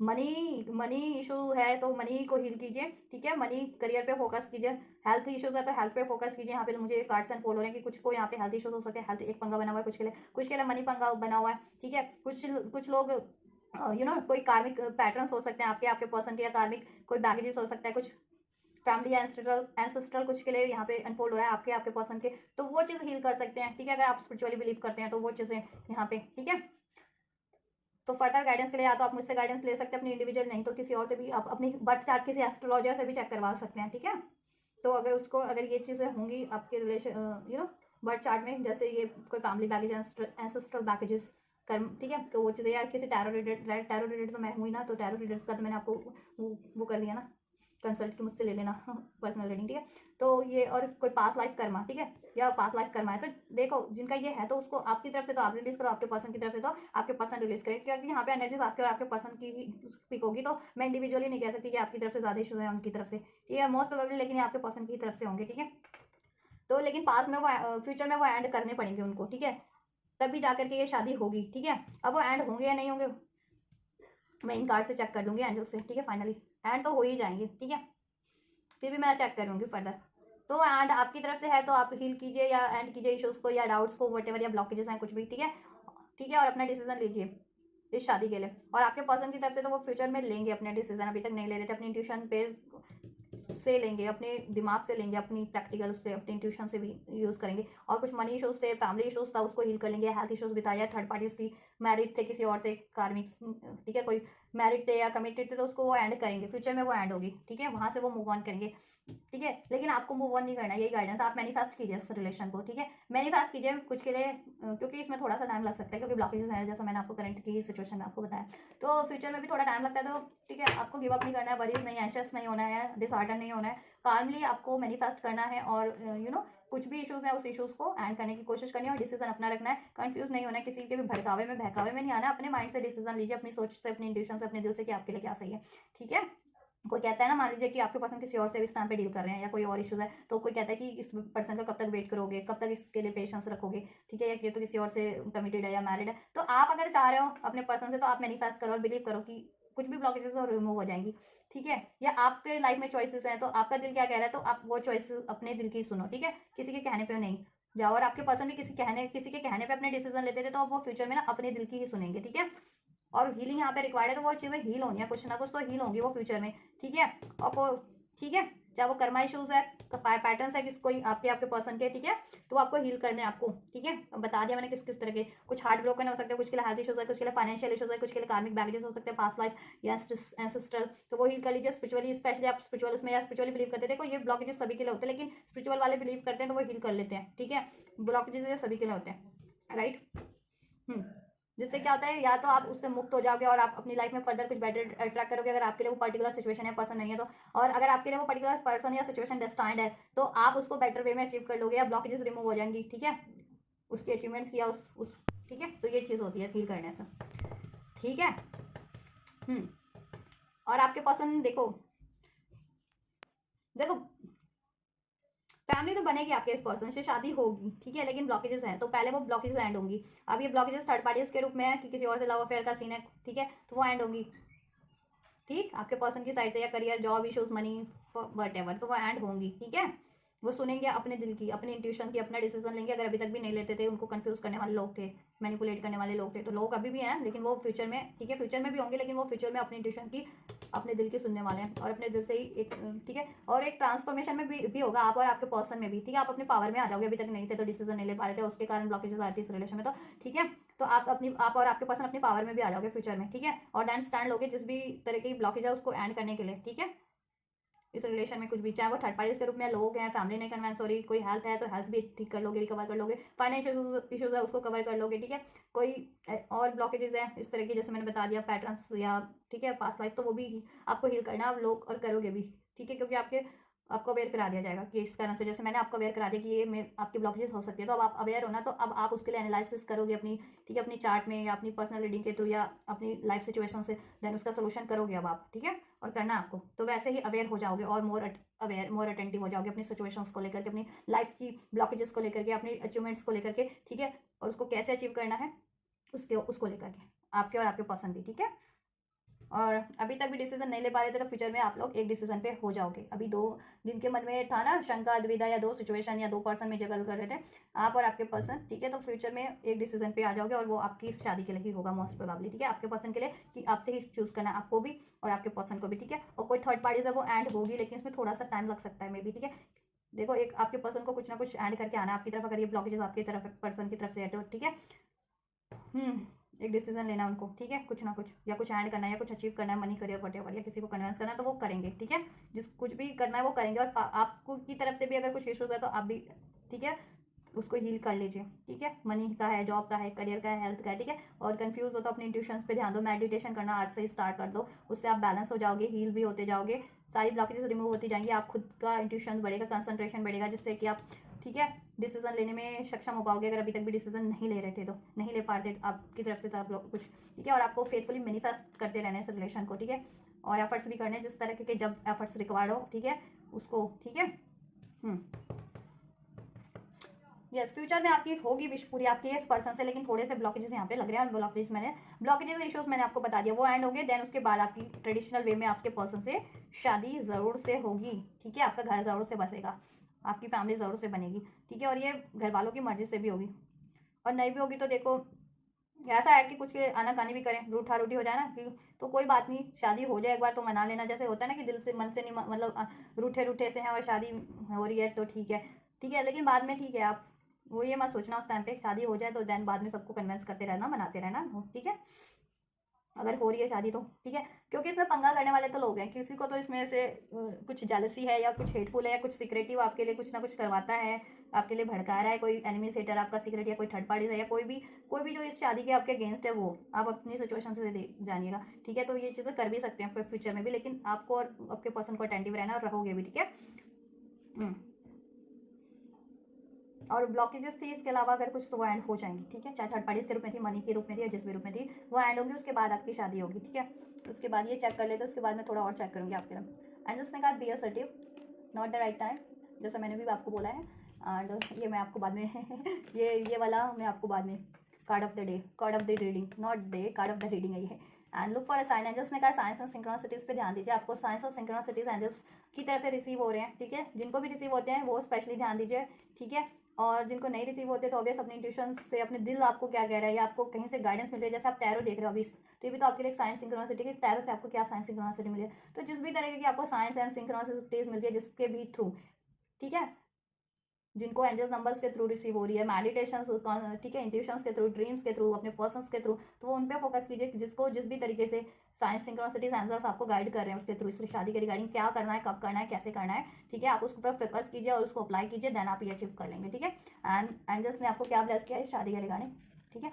मनी इशू है तो मनी को हील कीजिए, ठीक है, मनी करियर पे फोकस कीजिए। हेल्थ इश्यूज है तो हेल्थ पे फोकस कीजिए। यहाँ पे मुझे कार्ड्स एंड फॉलो हो रहे हैं कि कुछ को यहाँ पे हेल्थ इश्यूज हो सकते हैं, हेल्थ एक पंगा बना हुआ है कुछ के लिए मनी पंगा बना हुआ है, ठीक है। कुछ लोग कोई कार्मिक पैटर्न्स हो सकते हैं आपके पर्सन के, या कार्मिक कोई बैगेजेस हो सकता है, कुछ फैमिली एंसेस्ट्रल कुछ के लिए यहाँ पे अनफोल्ड हो रहा है आपके पर्सन के, तो वो चीज़ हील कर सकते हैं, ठीक है। अगर आप स्पिरिचुअली बिलीव करते हैं तो वो चीज़ें यहाँ पे, ठीक है। तो फर्दर गाइडेंस के लिए या तो आप मुझसे गाइडेंस ले सकते हैं अपनी इंडिविजुअल, नहीं तो किसी और से भी आप अपनी बर्थ चार्ट किसी एस्ट्रोलॉजर से भी चेक करवा सकते हैं, ठीक है। तो अगर ये चीज़ें होंगी आपके रिलेशन बर्थ चार्ट में, जैसे ये कोई फैमिली बैगेज, एंसेस्ट्रल बैगेजेस कर्म, ठीक है, तो वो चीज़ें, यार किसी टैरो रिलेटेड तो मैं हुई ना, तो टैरो रिलेटेड का तो मैंने आपको वो कर दिया ना, कंसल्ट की मुझसे ले लेना पर्सनल रीडिंग, ठीक है। तो ये, और कोई पास लाइफ कर्मा, ठीक है, या पास लाइफ कर्मा है, तो देखो जिनका ये है तो उसको आपकी तरफ से तो आप रिलीज करो, आपके पर्सन की तरफ से तो आपके पर्सन रिलीज करें, क्योंकि यहाँ पे एनर्जीज आपके और आपके पर्सन की ही पिक होगी। तो मैं इंडिविजुअली नहीं कह सकती कि आपकी तरफ से ज़्यादा इशूज है उनकी तरफ से, ठीक है, मोस्ट प्रोबेबली, लेकिन ये आपके पर्सन की तरफ से होंगे, ठीक है। तो लेकिन पास में वो फ्यूचर में वो एंड करने पड़ेंगे उनको, ठीक है, तभी जाकर के ये शादी होगी, ठीक है। अब वो एंड होंगे या नहीं होंगे, मैं इन कार्ड से चेक कर लूँगी एंजल से, ठीक है। फाइनली एंड तो हो ही जाएंगे, ठीक है, फिर भी मैं चेक करूँगी फर्दर। तो एंड आपकी तरफ से है तो आप हील कीजिए, या एंड कीजिए इश्यूज को, या डाउट्स को, वट या ब्लॉकेजेस हैं कुछ भी, ठीक है, ठीक है। और अपना डिसीजन लीजिए इस शादी के लिए। और आपके पर्सन की तरफ से तो वो फ्यूचर में लेंगे अपने डिसीजन, अभी तक नहीं ले रहे थे, अपनी इंट्यूशन पे से लेंगे, अपने दिमाग से लेंगे, अपनी प्रैक्टिकल से, अपनी इंट्यूशन से भी यूज़ करेंगे। और कुछ मनी इशूज़ थे, फैमिली इशूज़ था, उसको हील कर लेंगे। हेल्थ इशूज़ भी था, या थर्ड पार्टीज थी, मैरिड थे किसी और से, कार्मिक, ठीक है, कोई मैरिड थे या कमिटेड थे, तो उसको वो एंड करेंगे फ्यूचर में, वो एंड होगी, ठीक है, वहाँ से वो मूव ऑन करेंगे, ठीक है। लेकिन आपको मूव ऑन नहीं करना, यही गाइडेंस, आप मैनिफेस्ट कीजिए इस रिलेशन को, ठीक है, मैनिफेस्ट कीजिए कुछ के लिए, क्योंकि इसमें थोड़ा सा टाइम लग सकता है, क्योंकि ब्लॉकेजेस हैं, जैसा मैंने आपको करंट की सिचुएशन में आपको बताया, तो फ्यूचर में भी थोड़ा टाइम लगता है, तो ठीक है, आपको गिव अप नहीं करना है, वरीज नहीं, एंशियस नहीं होना है, डिसऑर्डर नहीं होना है, कामली आपको मैनिफेस्ट करना है, और कुछ भी इश्यूज है उस इश्यूज को एंड करने की कोशिश करनी है, और डिसीजन अपना रखना है, कंफ्यूज नहीं होना है, किसी के भी भड़कावे में बहकावे में नहीं आना, अपने माइंड से डिसीजन लीजिए, अपनी सोच से, अपनी इंट्यूशन से, अपने दिल से, कि आपके लिए क्या सही है, ठीक है। कोई कहता है ना, मान लीजिए कि आपके पर्सन किसी और से इस टाइम पे डील कर रहे हैं, या कोई और इश्यूज है, तो कोई कहता है कि इस पर्सन का कब तक वेट करोगे, कब तक इसके लिए पेशेंस रखोगे, ठीक है, या ये तो किसी और से कमिटेड है या मैरिड है, तो आप अगर चाह रहे हो अपने पर्सन से, तो आप मैनिफेस्ट करो और बिलीव करो कि कुछ भी ब्लॉकेजेस और रिमूव हो जाएंगी, ठीक है। या आपके लाइफ में चॉइसेस हैं, तो आपका दिल क्या कह रहा है, तो आप वो चॉइस अपने दिल की सुनो, ठीक है, किसी के कहने पे नहीं। जाओ। और आपके पर्सन भी किसी के कहने पे अपने डिसीजन लेते थे, तो अब वो फ्यूचर में ना अपने दिल की ही सुनेंगे, ठीक है। और हीलिंग यहाँ पे रिक्वायर्ड है, तो वो चीज़ें हील होनी है, कुछ ना कुछ तो हील होंगी वो फ्यूचर में, ठीक है। और को ठीक है, चाहे वो कर्मा इशूज़ है, पैटर्न्स है किस कोई आपके आपके पर्सन के, ठीक है, तो आपको हील करने हैं आपको, ठीक है। अब बता दिया मैंने किस किस तरह के, कुछ हार्ट ब्रोकन हो सकते हैं, कुछ के लिए हेल्थ इशूज़ है, कुछ के लिए फाइनेंशियल इशूज़ है, कुछ के लिए कार्मिक बैगेजेस हो सकते हैं, पास्ट लाइफ या एंसेस्ट्रल, तो वो हील कर लीजिए। स्पिरिचुअली, स्पेशली आप स्पिरिचुअल उसमें या स्पिरिचुअली बिलीव करते थे, देखो ये ब्लॉकेजेस सभी के लिए होते हैं, लेकिन स्पिरिचुअल वाले बिलीव करते हैं तो वो हील कर लेते हैं, ठीक है। ब्लॉकेजेस सभी के लिए होते हैं, राइट। जिससे क्या होता है, या तो आप उससे मुक्त हो जाओगे और आप अपनी लाइफ में फर्दर कुछ बेटर अट्रैक्ट करोगे, अगर आपके लिए वो पर्टिकुलर सिचुएशन या पर्सन नहीं है तो। और अगर आपके लिए वो पर्टिकुलर पर्सन या सिचुएशन डेस्टाइंड है, तो आप उसको बेटर वे में अचीव कर लोगे, या ब्लॉकेजेस रिमूव हो जाएंगी, ठीक है, उसकी अचीवमेंट्स किया उस ठीक है। तो ये चीज़ होती है फील करने से, ठीक है। और आपके पर्सन देखो देखो फैमिली तो बनेगी आपके इस पर्सन से, शादी होगी, ठीक है, लेकिन ब्लॉकेजेस हैं, तो पहले वो ब्लॉकेजेस एंड होंगी। अब ये ब्लॉकेजेस थर्ड पार्टीज के रूप में है कि किसी और से लव अफेयर का सीन है, ठीक है, तो वो एंड होंगी, ठीक, आपके पर्सन की साइड से, या career, job issues, money, what ever, तो वो एंड होंगी, ठीक है। वो सुनेंगे अपने दिल की, अपनी इंट्यूशन की, अपना डिसीजन लेंगे। अगर अभी तक भी नहीं लेते थे, उनको कंफ्यूज करने वाले लोग थे, मैनिपुलेट करने वाले लोग थे, तो लोग अभी भी हैं, लेकिन वो फ्यूचर में, ठीक है, फ्यूचर में भी होंगे, लेकिन वो फ्यूचर में अपनी इंट्यूशन की, अपने दिल की सुनने वाले हैं, और अपने दिल से ही एक, ठीक है। और एक ट्रांसफॉर्मेशन में भी होगा आप और आपके पर्सन में भी, ठीक है। आप अपने पावर में आ जाओगे, अभी तक नहीं थे तो डिसीजन नहीं ले पा रहे थे, उसके कारण ब्लॉकेजेस आ रही थी इस रिलेशन में, तो ठीक है। तो आप और आपके पर्सन अपनी पावर में भी आ जाओगे फ्यूचर में, ठीक है। और देन स्टैंड लोगे जिस भी तरह की ब्लॉकेज है उसको एंड करने के लिए, ठीक है। इस रिलेशन में कुछ भी, चाहे वो थर्ड पार्टीज के रूप में लोग हैं, फैमिली नहीं कन्वेंस हो रही, कोई हेल्थ है तो हेल्थ भी ठीक कर लोगे, रिकवर कर लोगे, फाइनेंशियल इशूज है उसको कवर कर लोगे, ठीक है। कोई और ब्लॉकेजेस है इस तरह की, जैसे मैंने बता दिया, पैटर्न्स या, ठीक है, पास्ट लाइफ, तो वो भी आपको हील करना आप लोग, और करोगे भी, ठीक है, क्योंकि आपको अवेयर करा दिया जाएगा कि इस कारण से, जैसे मैंने आपको अवेयर करा दिया कि ये में आपकी ब्लॉकेजेस हो सकती है, तो अब आप अवेयर होना, तो अब आप उसके लिए एनालिसिस करोगे अपनी, ठीक है, अपनी चार्ट में या अपनी पर्सनल रीडिंग के थ्रू या अपनी लाइफ सिचुएशन से, देन उसका सोल्यूशन करोगे अब आप, ठीक है। और करना आपको, तो वैसे ही अवेयर हो जाओगे, और मोर अटेंटिव हो जाओगे अपनी सिचुएशंस को लेकर के, अपनी लाइफ की ब्लॉकेजेस को लेकर के, अपनी अचीवमेंट्स को लेकर के, ठीक है। और उसको कैसे अचीव करना है उसको लेकर के, आपके और आपके पर्सन भी, ठीक है। और अभी तक भी डिसीजन नहीं ले पा रहे थे, तो फ्यूचर में आप लोग एक डिसीजन पे हो जाओगे। अभी दो दिन के मन में था ना शंका, दुविधा, या दो सिचुएशन या दो पर्सन में जगल कर रहे थे आप और आपके पर्सन, ठीक है। तो फ्यूचर में एक डिसीजन पे आ जाओगे, और वो आपकी शादी के लिए ही होगा मोस्ट प्रोबेबली, ठीक है, आपके पर्सन के लिए, कि आपसे ही चूज करना आपको भी और आपके पर्सन को भी, ठीक है। और कोई थर्ड पार्टी है वो एंड होगी, लेकिन इसमें थोड़ा सा टाइम लग सकता है मे बी, ठीक है। देखो, एक आपके पर्सन को कुछ ना कुछ एंड करके आना आपकी तरफ, अगर ये ब्लॉकेजेस आपकी तरफ पर्सन की तरफ से है तो, ठीक है। एक डिसीजन लेना उनको, ठीक है, कुछ ना कुछ, या कुछ ऐड करना है, या कुछ अचीव करना है, मनी, करियर, वटेवर, या किसी को कन्विंस करना है तो वो करेंगे, ठीक है। जिस कुछ भी करना है वो करेंगे। और आपको की तरफ से भी अगर कुछ इशूज है तो आप भी, ठीक है, उसको हील कर लीजिए, ठीक है। मनी का है, जॉब का है, करियर का है, हेल्थ का है, ठीक है। और कंफ्यूज हो तो अपनी इंट्यूशंस पे ध्यान दो, मेडिटेशन करना आज से ही स्टार्ट कर दो, उससे आप बैलेंस हो जाओगे, हील भी होते जाओगे, सारी ब्लॉकेजेस रिमूव होती जाएंगी, आप खुद का इंट्यूशन बढ़ेगा, कंसंट्रेशन बढ़ेगा, जिससे कि आप, ठीक है, डिसीजन लेने में सक्षम हो पाओगे। अगर अभी तक भी डिसीजन नहीं ले रहे थे तो नहीं ले पाते आपकी तरफ से, तो आप लोग कुछ, ठीक है। और आपको फेथफुली मैनिफेस्ट करते रहना है इस रिलेशन को, ठीक है। और एफर्ट्स भी करने जिस तरह के, जब एफर्ट्स रिक्वायर्ड हो, ठीक है, उसको, ठीक है। यस, फ्यूचर में आपकी होगी विश पूरी आपके इस पर्सन से, लेकिन थोड़े से ब्लॉकेजेस यहाँ पे लग रहे हैं। ब्लॉकेजेस इश्यूज मैंने आपको बता दिया, वो एंड हो गए। देन उसके बाद आपकी ट्रेडिशनल वे में आपके पर्सन से शादी ज़रूर से होगी, ठीक है। आपका घर ज़रूर से बसेगा, आपकी फैमिली ज़रूर से बनेगी, ठीक है। और ये घर वालों की मर्जी से भी होगी, और नहीं भी होगी तो देखो, ऐसा है कि कुछ के आनाकानी भी करें, रूठा रूठी हो जाए ना कि, तो कोई बात नहीं, शादी हो जाए एक बार तो मना लेना। जैसे होता है ना कि दिल से, मन से नहीं, मतलब रूठे रूठे से हैं और शादी हो रही है तो ठीक है, ठीक है, लेकिन बाद में, ठीक है, आप वो ये मत सोचना उस टाइम पे शादी हो जाए तो देन बाद में सबको कन्विंस करते रहना, मनाते रहना, ठीक है, अगर हो रही है शादी तो, ठीक है। क्योंकि इसमें पंगा करने वाले तो लोग हैं, किसी को तो इसमें से कुछ जेलसी है, या कुछ हेटफुल है, या कुछ सीक्रेटिव आपके लिए कुछ ना कुछ करवाता है, आपके लिए भड़का रहा है, कोई एनिमी सेटर आपका सीक्रेट, या कोई थर्ड पार्टी है, या कोई भी जो इस शादी के आपके अगेंस्ट है, वो आप अपनी सिचुएशन से जानिएगा, ठीक है। तो ये चीज़ें कर भी सकते हैं फ्यूचर में भी, लेकिन आपको और आपके पर्सन को अटेंटिव रहना, और रहोगे भी, ठीक है। और ब्लॉकेजेस थी इसके अलावा अगर कुछ, तो वो एंड हो जाएंगी, ठीक है। चाहे थर्ड पार्टीज के रूप में थी, मनी के रूप में थी, या जिस भी रूप में थी, वो एंड होंगी। उसके बाद आपकी शादी होगी, ठीक है। उसके बाद ये चेक कर लेते, उसके बाद मैं थोड़ा और चेक करूँगी आपके नाम। एंड जस्ट ने कहा be assertive, not the right time, जैसा मैंने भी आपको बोला है। एंड ये मैं आपको बाद में ये वाला मैं आपको बाद में, card of the day, card of the reading, not day, card of the reading है ये। And look for a sign, angels ने कहा साइंस एंड सिंक्रोनिसिटीज पे ध्यान दीजिए। आपको साइंस और सिंक्रोनिसिटीज एंजल्स की तरफ से रिसीव हो रहे हैं, ठीक है। जिनको भी रिसीव होते हैं वो स्पेशली ध्यान दीजिए, ठीक है। और जिनको नहीं रिसीव होते तो ऑब्वियस अपने इंट्यूशन से, अपने दिल आपको क्या कह रहा है या आपको कहीं से गाइडेंस मिल रही है। जैसे आप टैरो देख रहे हो अभी, तो ये भी तो आपके लिए एक साइंस सिंक्रोनिसिटी है। टैरो से आपको क्या साइंस सिंक्रोनिसिटी मिली है? तो जिस भी तरह की आपको साइंस एंड सिंक्रोनिसिटीज मिलती है, जिसके भी थ्रू, ठीक है, जिनको एंजल्स नंबर्स के थ्रू रिसीव हो रही है, मेडिटेशन, ठीक है, इंट्यूशंस के थ्रू, ड्रीम्स के थ्रू, अपने पर्सन्स के थ्रू, तो वो उन पर फोकस कीजिए, जिसको जिस भी तरीके से साइंस सिंक्रोनिसिटीज एंजल्स आपको गाइड कर रहे हैं उसके थ्रू, इसकी शादी के रिगार्डिंग क्या करना है, कब करना है, कैसे करना है, ठीक है, आप उसको पर फोकस कीजिए और उसको अप्लाई कीजिए, देन आप ये अचीव कर लेंगे, ठीक है। एंड एंजल्स ने आपको क्या ब्लेस किया है इस शादी के रिगार्डिंग, ठीक है।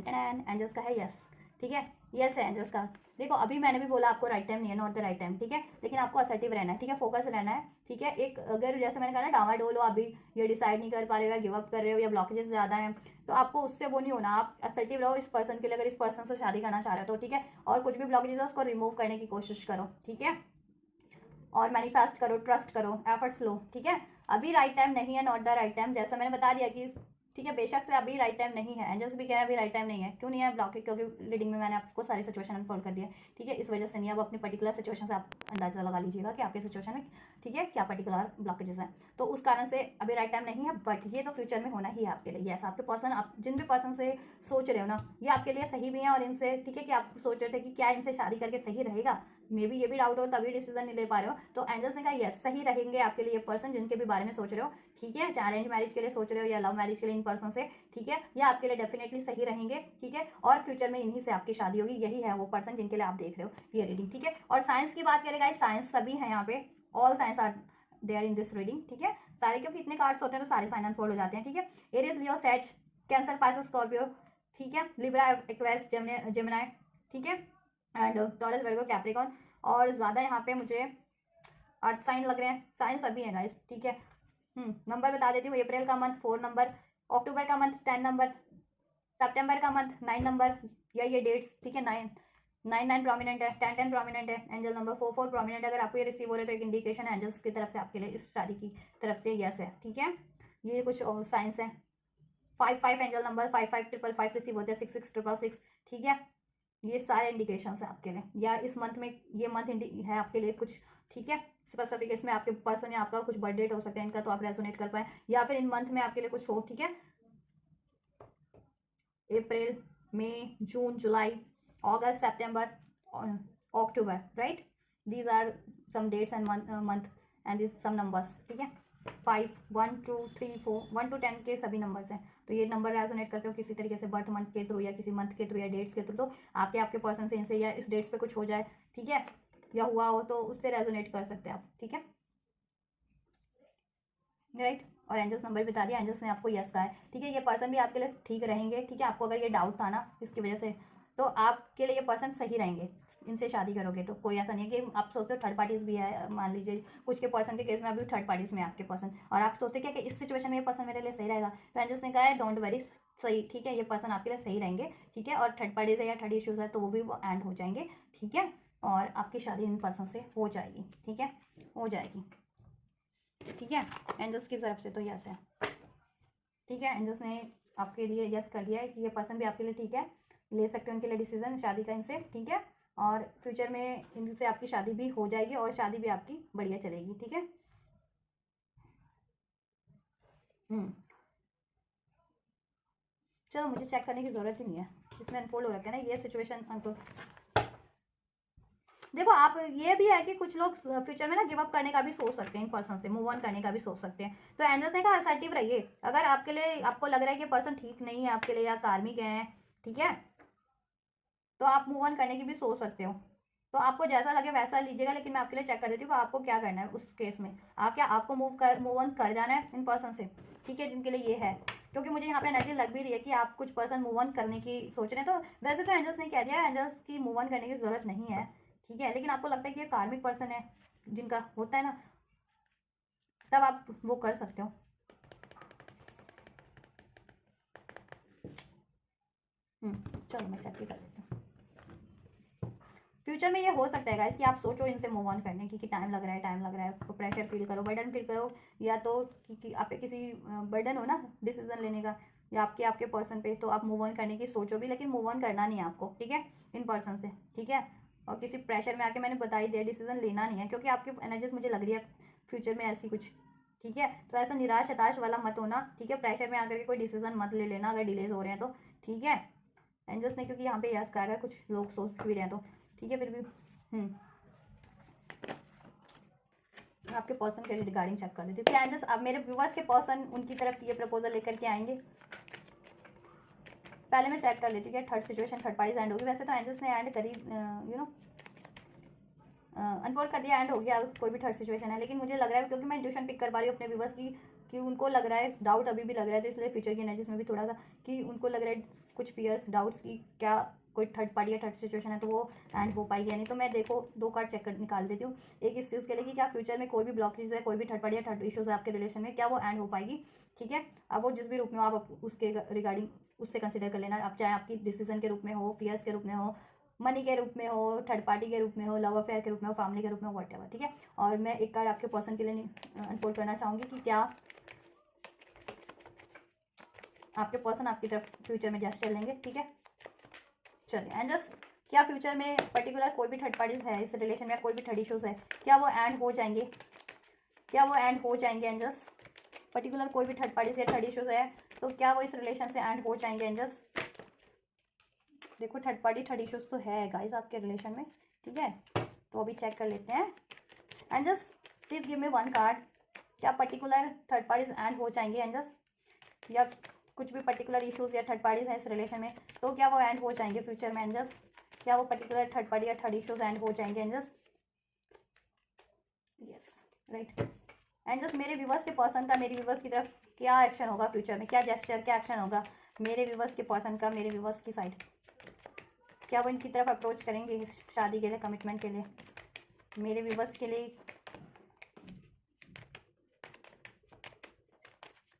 टेन एंजल्स का है यस, ठीक है, यस है एंजल्स का। देखो अभी मैंने भी बोला आपको राइट टाइम नहीं है, नॉट द राइट टाइम, ठीक है, लेकिन आपको असर्टिव रहना है, ठीक है, फोकस रहना है, ठीक है। एक अगर जैसे मैंने कहा ना डावाडोल हो, अभी ये डिसाइड नहीं कर पा रहे हो या गिव अप कर रहे हो या ब्लॉकेजेस ज़्यादा हैं, तो आपको उससे वो नहीं होना, आप असर्टिव रहो इस पर्सन के लिए। अगर इस पर्सन से शादी करना चाह रहे हो तो ठीक है, और कुछ भी ब्लॉकेजेस है उसको रिमूव करने की कोशिश करो, ठीक है, और मैनिफेस्ट करो, ट्रस्ट करो, एफर्ट्स लो, ठीक है। अभी राइट टाइम नहीं है, नॉट द राइट टाइम, जैसा मैंने बता दिया कि ठीक है, बेशक से अभी राइट टाइम नहीं है। एंजल्स भी कह रहे हैं अभी राइट टाइम नहीं है। क्यों नहीं है ब्लॉक? क्योंकि रीडिंग में मैंने आपको सारी सिचुएशन अनफोल्ड कर दिया, ठीक है, इस वजह से नहीं। अब अपनी पर्टिकुलर सिचुएशन से आप अंदाजा लगा लीजिएगा कि आपके सिचुएशन में, ठीक है, क्या पर्टिकुलर ब्लॉकेजेस हैं, तो उस कारण से अभी राइट टाइम नहीं है। बट ये तो फ्यूचर में होना ही है आपके लिए। यस, आपके पर्सन, आप जिन भी पर्सन से सोच रहे हो ना, ये आपके लिए सही भी हैं, और इनसे, ठीक है, कि आप सोच रहे थे कि क्या इनसे शादी करके सही रहेगा, मे बी ये भी डाउट हो तभी डिसीजन नहीं ले पा रहे हो, तो एंजल्स ने कहा यस, सही रहेंगे आपके लिए ये पर्सन जिनके भी बारे में सोच रहे हो, ठीक है, चाहे अरेंज मैरिज के लिए सोच रहे हो या लव मैरिज के लिए इन पर्सन से, ठीक है, ये आपके लिए डेफिनेटली सही रहेंगे, ठीक है, और फ्यूचर में इन्हीं से आपकी शादी होगी। यही है वो पर्सन जिनके लिए आप देख रहे हो ये रीडिंग, ठीक है। और साइंस की बात करेगा, साइंस सभी है यहाँ पे, all signs are there in this reading, ठीक है, सारे, क्योंकि इतने कार्ड्स होते हैं तो सारे साइन अनफोल्ड हो जाते हैं, ठीक है। एरीज, लियो, सेज, कैंसर, पाइसेस, स्कॉर्पियो, ठीक है, लिब्रा, एक्वेरियस, जेमिनी, ठीक है, एंड टॉरस, वर्गो, कैप्रिकॉन, और ज़्यादा यहाँ पे मुझे 8 साइन लग रहे हैं। साइन सभी हैं गाइस, ठीक है। नंबर बता देती हूँ, अप्रैल का मंथ 4 नंबर, अक्टूबर का मंथ 10 नंबर, सितंबर का मंथ 9 नंबर, या ये डेट्स, ठीक है, 9 प्रोमिनेंट है, 10 प्रोमिनेंट है, एंजल नंबर 4 प्रोमिनेंट। अगर आपको ये रिसीव हो रहे तो एक इंडिकेशन है एंजल्स की तरफ से आपके लिए इस शादी की तरफ से यस है, ठीक है। ये कुछ साइंस है। 5 एंजल नंबर, 5 रिसीव होते हैं, 6 ठीक है, ये सारे इंडिकेशन है आपके लिए, या इस मंथ में ये मंथ है आपके लिए कुछ, ठीक है, स्पेसिफिक। इसमें आपके पर्सन या आपका कुछ बर्थ डेट हो सकता है इनका, तो आप रेजोनेट कर पाए, या फिर इन मंथ में आपके लिए कुछ हो, ठीक है। April, May, June, July, August, September, October, right, these are some dates and month and this some numbers, ठीक है। 5, 1, 2, 3, 4, 1 to 10 के सभी नंबर्स हैं, तो ये नंबर रेजोनेट करते हो किसी तरीके से बर्थ मंथ के थ्रू या किसी मंथ के थ्रू या डेट्स के थ्रू, तो आपके पर्सन से इनसे या इस डेट्स पे कुछ हो जाए, ठीक है, या हुआ हो तो उससे रेजोनेट कर सकते हैं आप, ठीक है, राइट। और एंजल्स नंबर बता दिया, एंजल्स ने आपको यस कहा है, ठीक है। ये पर्सन भी आपके लिए ठीक रहेंगे, ठीक है। आपको अगर ये डाउट था ना इसकी वजह से, तो आपके लिए ये पर्सन सही रहेंगे। इनसे शादी करोगे तो कोई ऐसा नहीं है कि आप सोचते हो थर्ड पार्टीज भी है, मान लीजिए कुछ के पर्सन के केस में अभी थर्ड पार्टीज में आपके पर्सन, और आप सोचते क्या कि इस सिचुएशन में ये पर्सन मेरे लिए सही रहेगा, तो एंजल्स ने कहा है डोंट वरी, सही, ठीक है, ये पर्सन आपके लिए सही रहेंगे, ठीक है। और थर्ड पार्टीज है या थर्ड इश्यूज है तो वो भी वो एंड हो जाएंगे, ठीक है, और आपकी शादी इन पर्सन से हो जाएगी, ठीक है, हो जाएगी, ठीक है। एंजल्स की तरफ से तो यस है, ठीक है। एंजल्स ने आपके लिए यस कर दिया है कि ये पर्सन भी आपके लिए ठीक है, ले सकते हो उनके लिए डिसीजन शादी का इनसे, ठीक है, और फ्यूचर में इनसे आपकी शादी भी हो जाएगी और शादी भी आपकी बढ़िया चलेगी, ठीक है। चलो, मुझे चेक करने की ज़रूरत ही नहीं है, इसमें अनफोल्ड हो रखा है ना ये सिचुएशन अनफोल्ड। देखो, आप ये भी है कि कुछ लोग फ्यूचर में ना गिव अप करने का भी सोच सकते हैं, इन पर्सन से मूव ऑन करने का भी सोच सकते हैं, तो एंजल्स ने कहा असर्टिव रहिए। अगर आपके लिए आपको लग रहा है कि पर्सन ठीक नहीं है आपके लिए या कार्मिक है, ठीक है, तो आप मूव ऑन करने की भी सोच सकते हो, तो आपको जैसा लगे वैसा लीजिएगा, लेकिन मैं आपके लिए चेक कर देती हूँ आपको क्या करना है उस केस में। आपको मूव ऑन कर जाना है इन पर्सन से, ठीक है, जिनके लिए ये है, क्योंकि मुझे यहाँ पे एनर्जी लग भी रही है कि आप कुछ पर्सन मूव ऑन करने की सोच रहे हैं। तो वैसे तो एंजल्स ने कह दिया एंजल्स की मूव ऑन करने की जरूरत नहीं है, ठीक है, लेकिन आपको लगता है कि ये कार्मिक पर्सन है जिनका होता है ना, तब आप वो कर सकते हो। चलो मैं चेक भी कर लेती हूँ। फ्यूचर में ये हो सकता है गाइस कि आप सोचो इनसे मूव ऑन करने की, कि टाइम लग रहा है, तो प्रेशर फील करो, बर्डन फील करो, या तो कि आप पे किसी बर्डन हो ना डिसीजन लेने का, या आपके पर्सन पे, तो आप मूव ऑन करने की सोचो भी, लेकिन मूव ऑन करना नहीं है आपको, ठीक है, इन पर्सन से, ठीक है। और किसी प्रेशर में आके मैंने बता ही दिया डिसीजन लेना नहीं है, क्योंकि आपकी एनर्जीज मुझे लग रही है फ्यूचर में ऐसी कुछ ठीक है। तो ऐसा निराश हताश वाला मत होना, ठीक है। प्रेशर में आकर के कोई डिसीजन मत ले लेना अगर डिलेज हो रहे हैं तो, ठीक है। एंजल्स ने, क्योंकि यहाँ पे यस कहा है, कुछ लोग सोच भी रहे हैं तो ठीक है। फिर भी आपके पर्सन के रिगार्डिंग चेक कर लेती हूँ कि एंजल्स अब मेरे व्यूवर्स के पर्सन उनकी तरफ ये प्रपोजल लेकर के आएंगे। पहले मैं चेक कर लेती हूँ कि third situation third parties and होगी। वैसे तो एंजल्स ने एंड करी, यू नो अनफोल्ड कर दिया, एंड हो गया कोई भी थर्ड सिचुएशन है। लेकिन मुझे लग रहा है, क्योंकि मैं इंट्यूशन पिक कर पा रही हूँ अपने व्यूवर्स की, कि उनको लग रहा है, डाउट अभी भी लग रहा है, तो इसलिए फ्यूचर की एनर्जीज में भी थोड़ा सा कि उनको लग रहा है कुछ फियर्स डाउट्स की क्या कोई थर्ड पार्टी या थर्ड सिचुएशन है तो वो एंड हो पाएगी या नहीं। तो मैं देखो 2 कार्ड चेक कर निकाल देती हूँ। एक इस चीज़ के लिए कि क्या फ्यूचर में कोई भी ब्लॉकेज है, कोई भी थर्ड पार्टी या थर्ड इशूज़ है आपके रिलेशन में, क्या वो एंड हो पाएगी, ठीक है। अब वो जिस भी रूप में हो आप उसके रिगार्डिंग उससे कंसिडर कर लेना। आप चाहे आपकी डिसीजन के रूप में हो, फियर्स के रूप में हो, मनी के रूप में हो, थर्ड पार्टी के रूप में हो, लव अफेयर के रूप में हो, फैमिली के रूप में हो, वॉट एवर, ठीक है। और मैं एक कार्ड आपके पर्सन के लिए अनफोल्ड करना चाहूँगी कि क्या आपके पर्सन आपकी तरफ फ्यूचर में जेस्चर लेंगे, ठीक है। चलिए एंड जस्ट क्या फ्यूचर में पर्टिकुलर कोई भी थर्ड पार्टीज है इस रिलेशन में, कोई भी थर्ड इशूज़ है, क्या वो एंड हो जाएंगे, क्या वो एंड हो जाएंगे। एंड जस्ट पर्टिकुलर कोई भी थर्ड पार्टीज या थर्ड इशूज़ है तो क्या वो इस रिलेशन से एंड हो जाएंगे। एंड जस्ट देखो थर्ड पार्टी थर्ड इशूज़ तो है गाइज आपके रिलेशन में, ठीक है। तो अभी चेक कर लेते हैं। And just please give me 1 card. क्या पर्टिकुलर थर्ड पार्टीज एंड हो जाएंगे एंड जस्ट, या कुछ भी पर्टिकुलर इशूज़ या थर्ड पार्टीज हैं इस रिलेशन में तो क्या वो एंड हो जाएंगे फ्यूचर में। एंड जस्ट क्या वो पर्टिकुलर थर्ड पार्टी या थर्ड इशूज़ एंड हो जाएंगे। And just yes right. And just मेरे व्यूवर्स के पर्सन का मेरे व्यूवर्स की तरफ क्या एक्शन होगा फ्यूचर में, क्या जेस्चर क्या एक्शन होगा मेरे व्यूवर्स के पर्सन का मेरे व्यूवर्स की साइड, क्या वो इनकी तरफ अप्रोच करेंगे इस शादी के लिए, कमिटमेंट के लिए, मेरे व्यूवर्स के लिए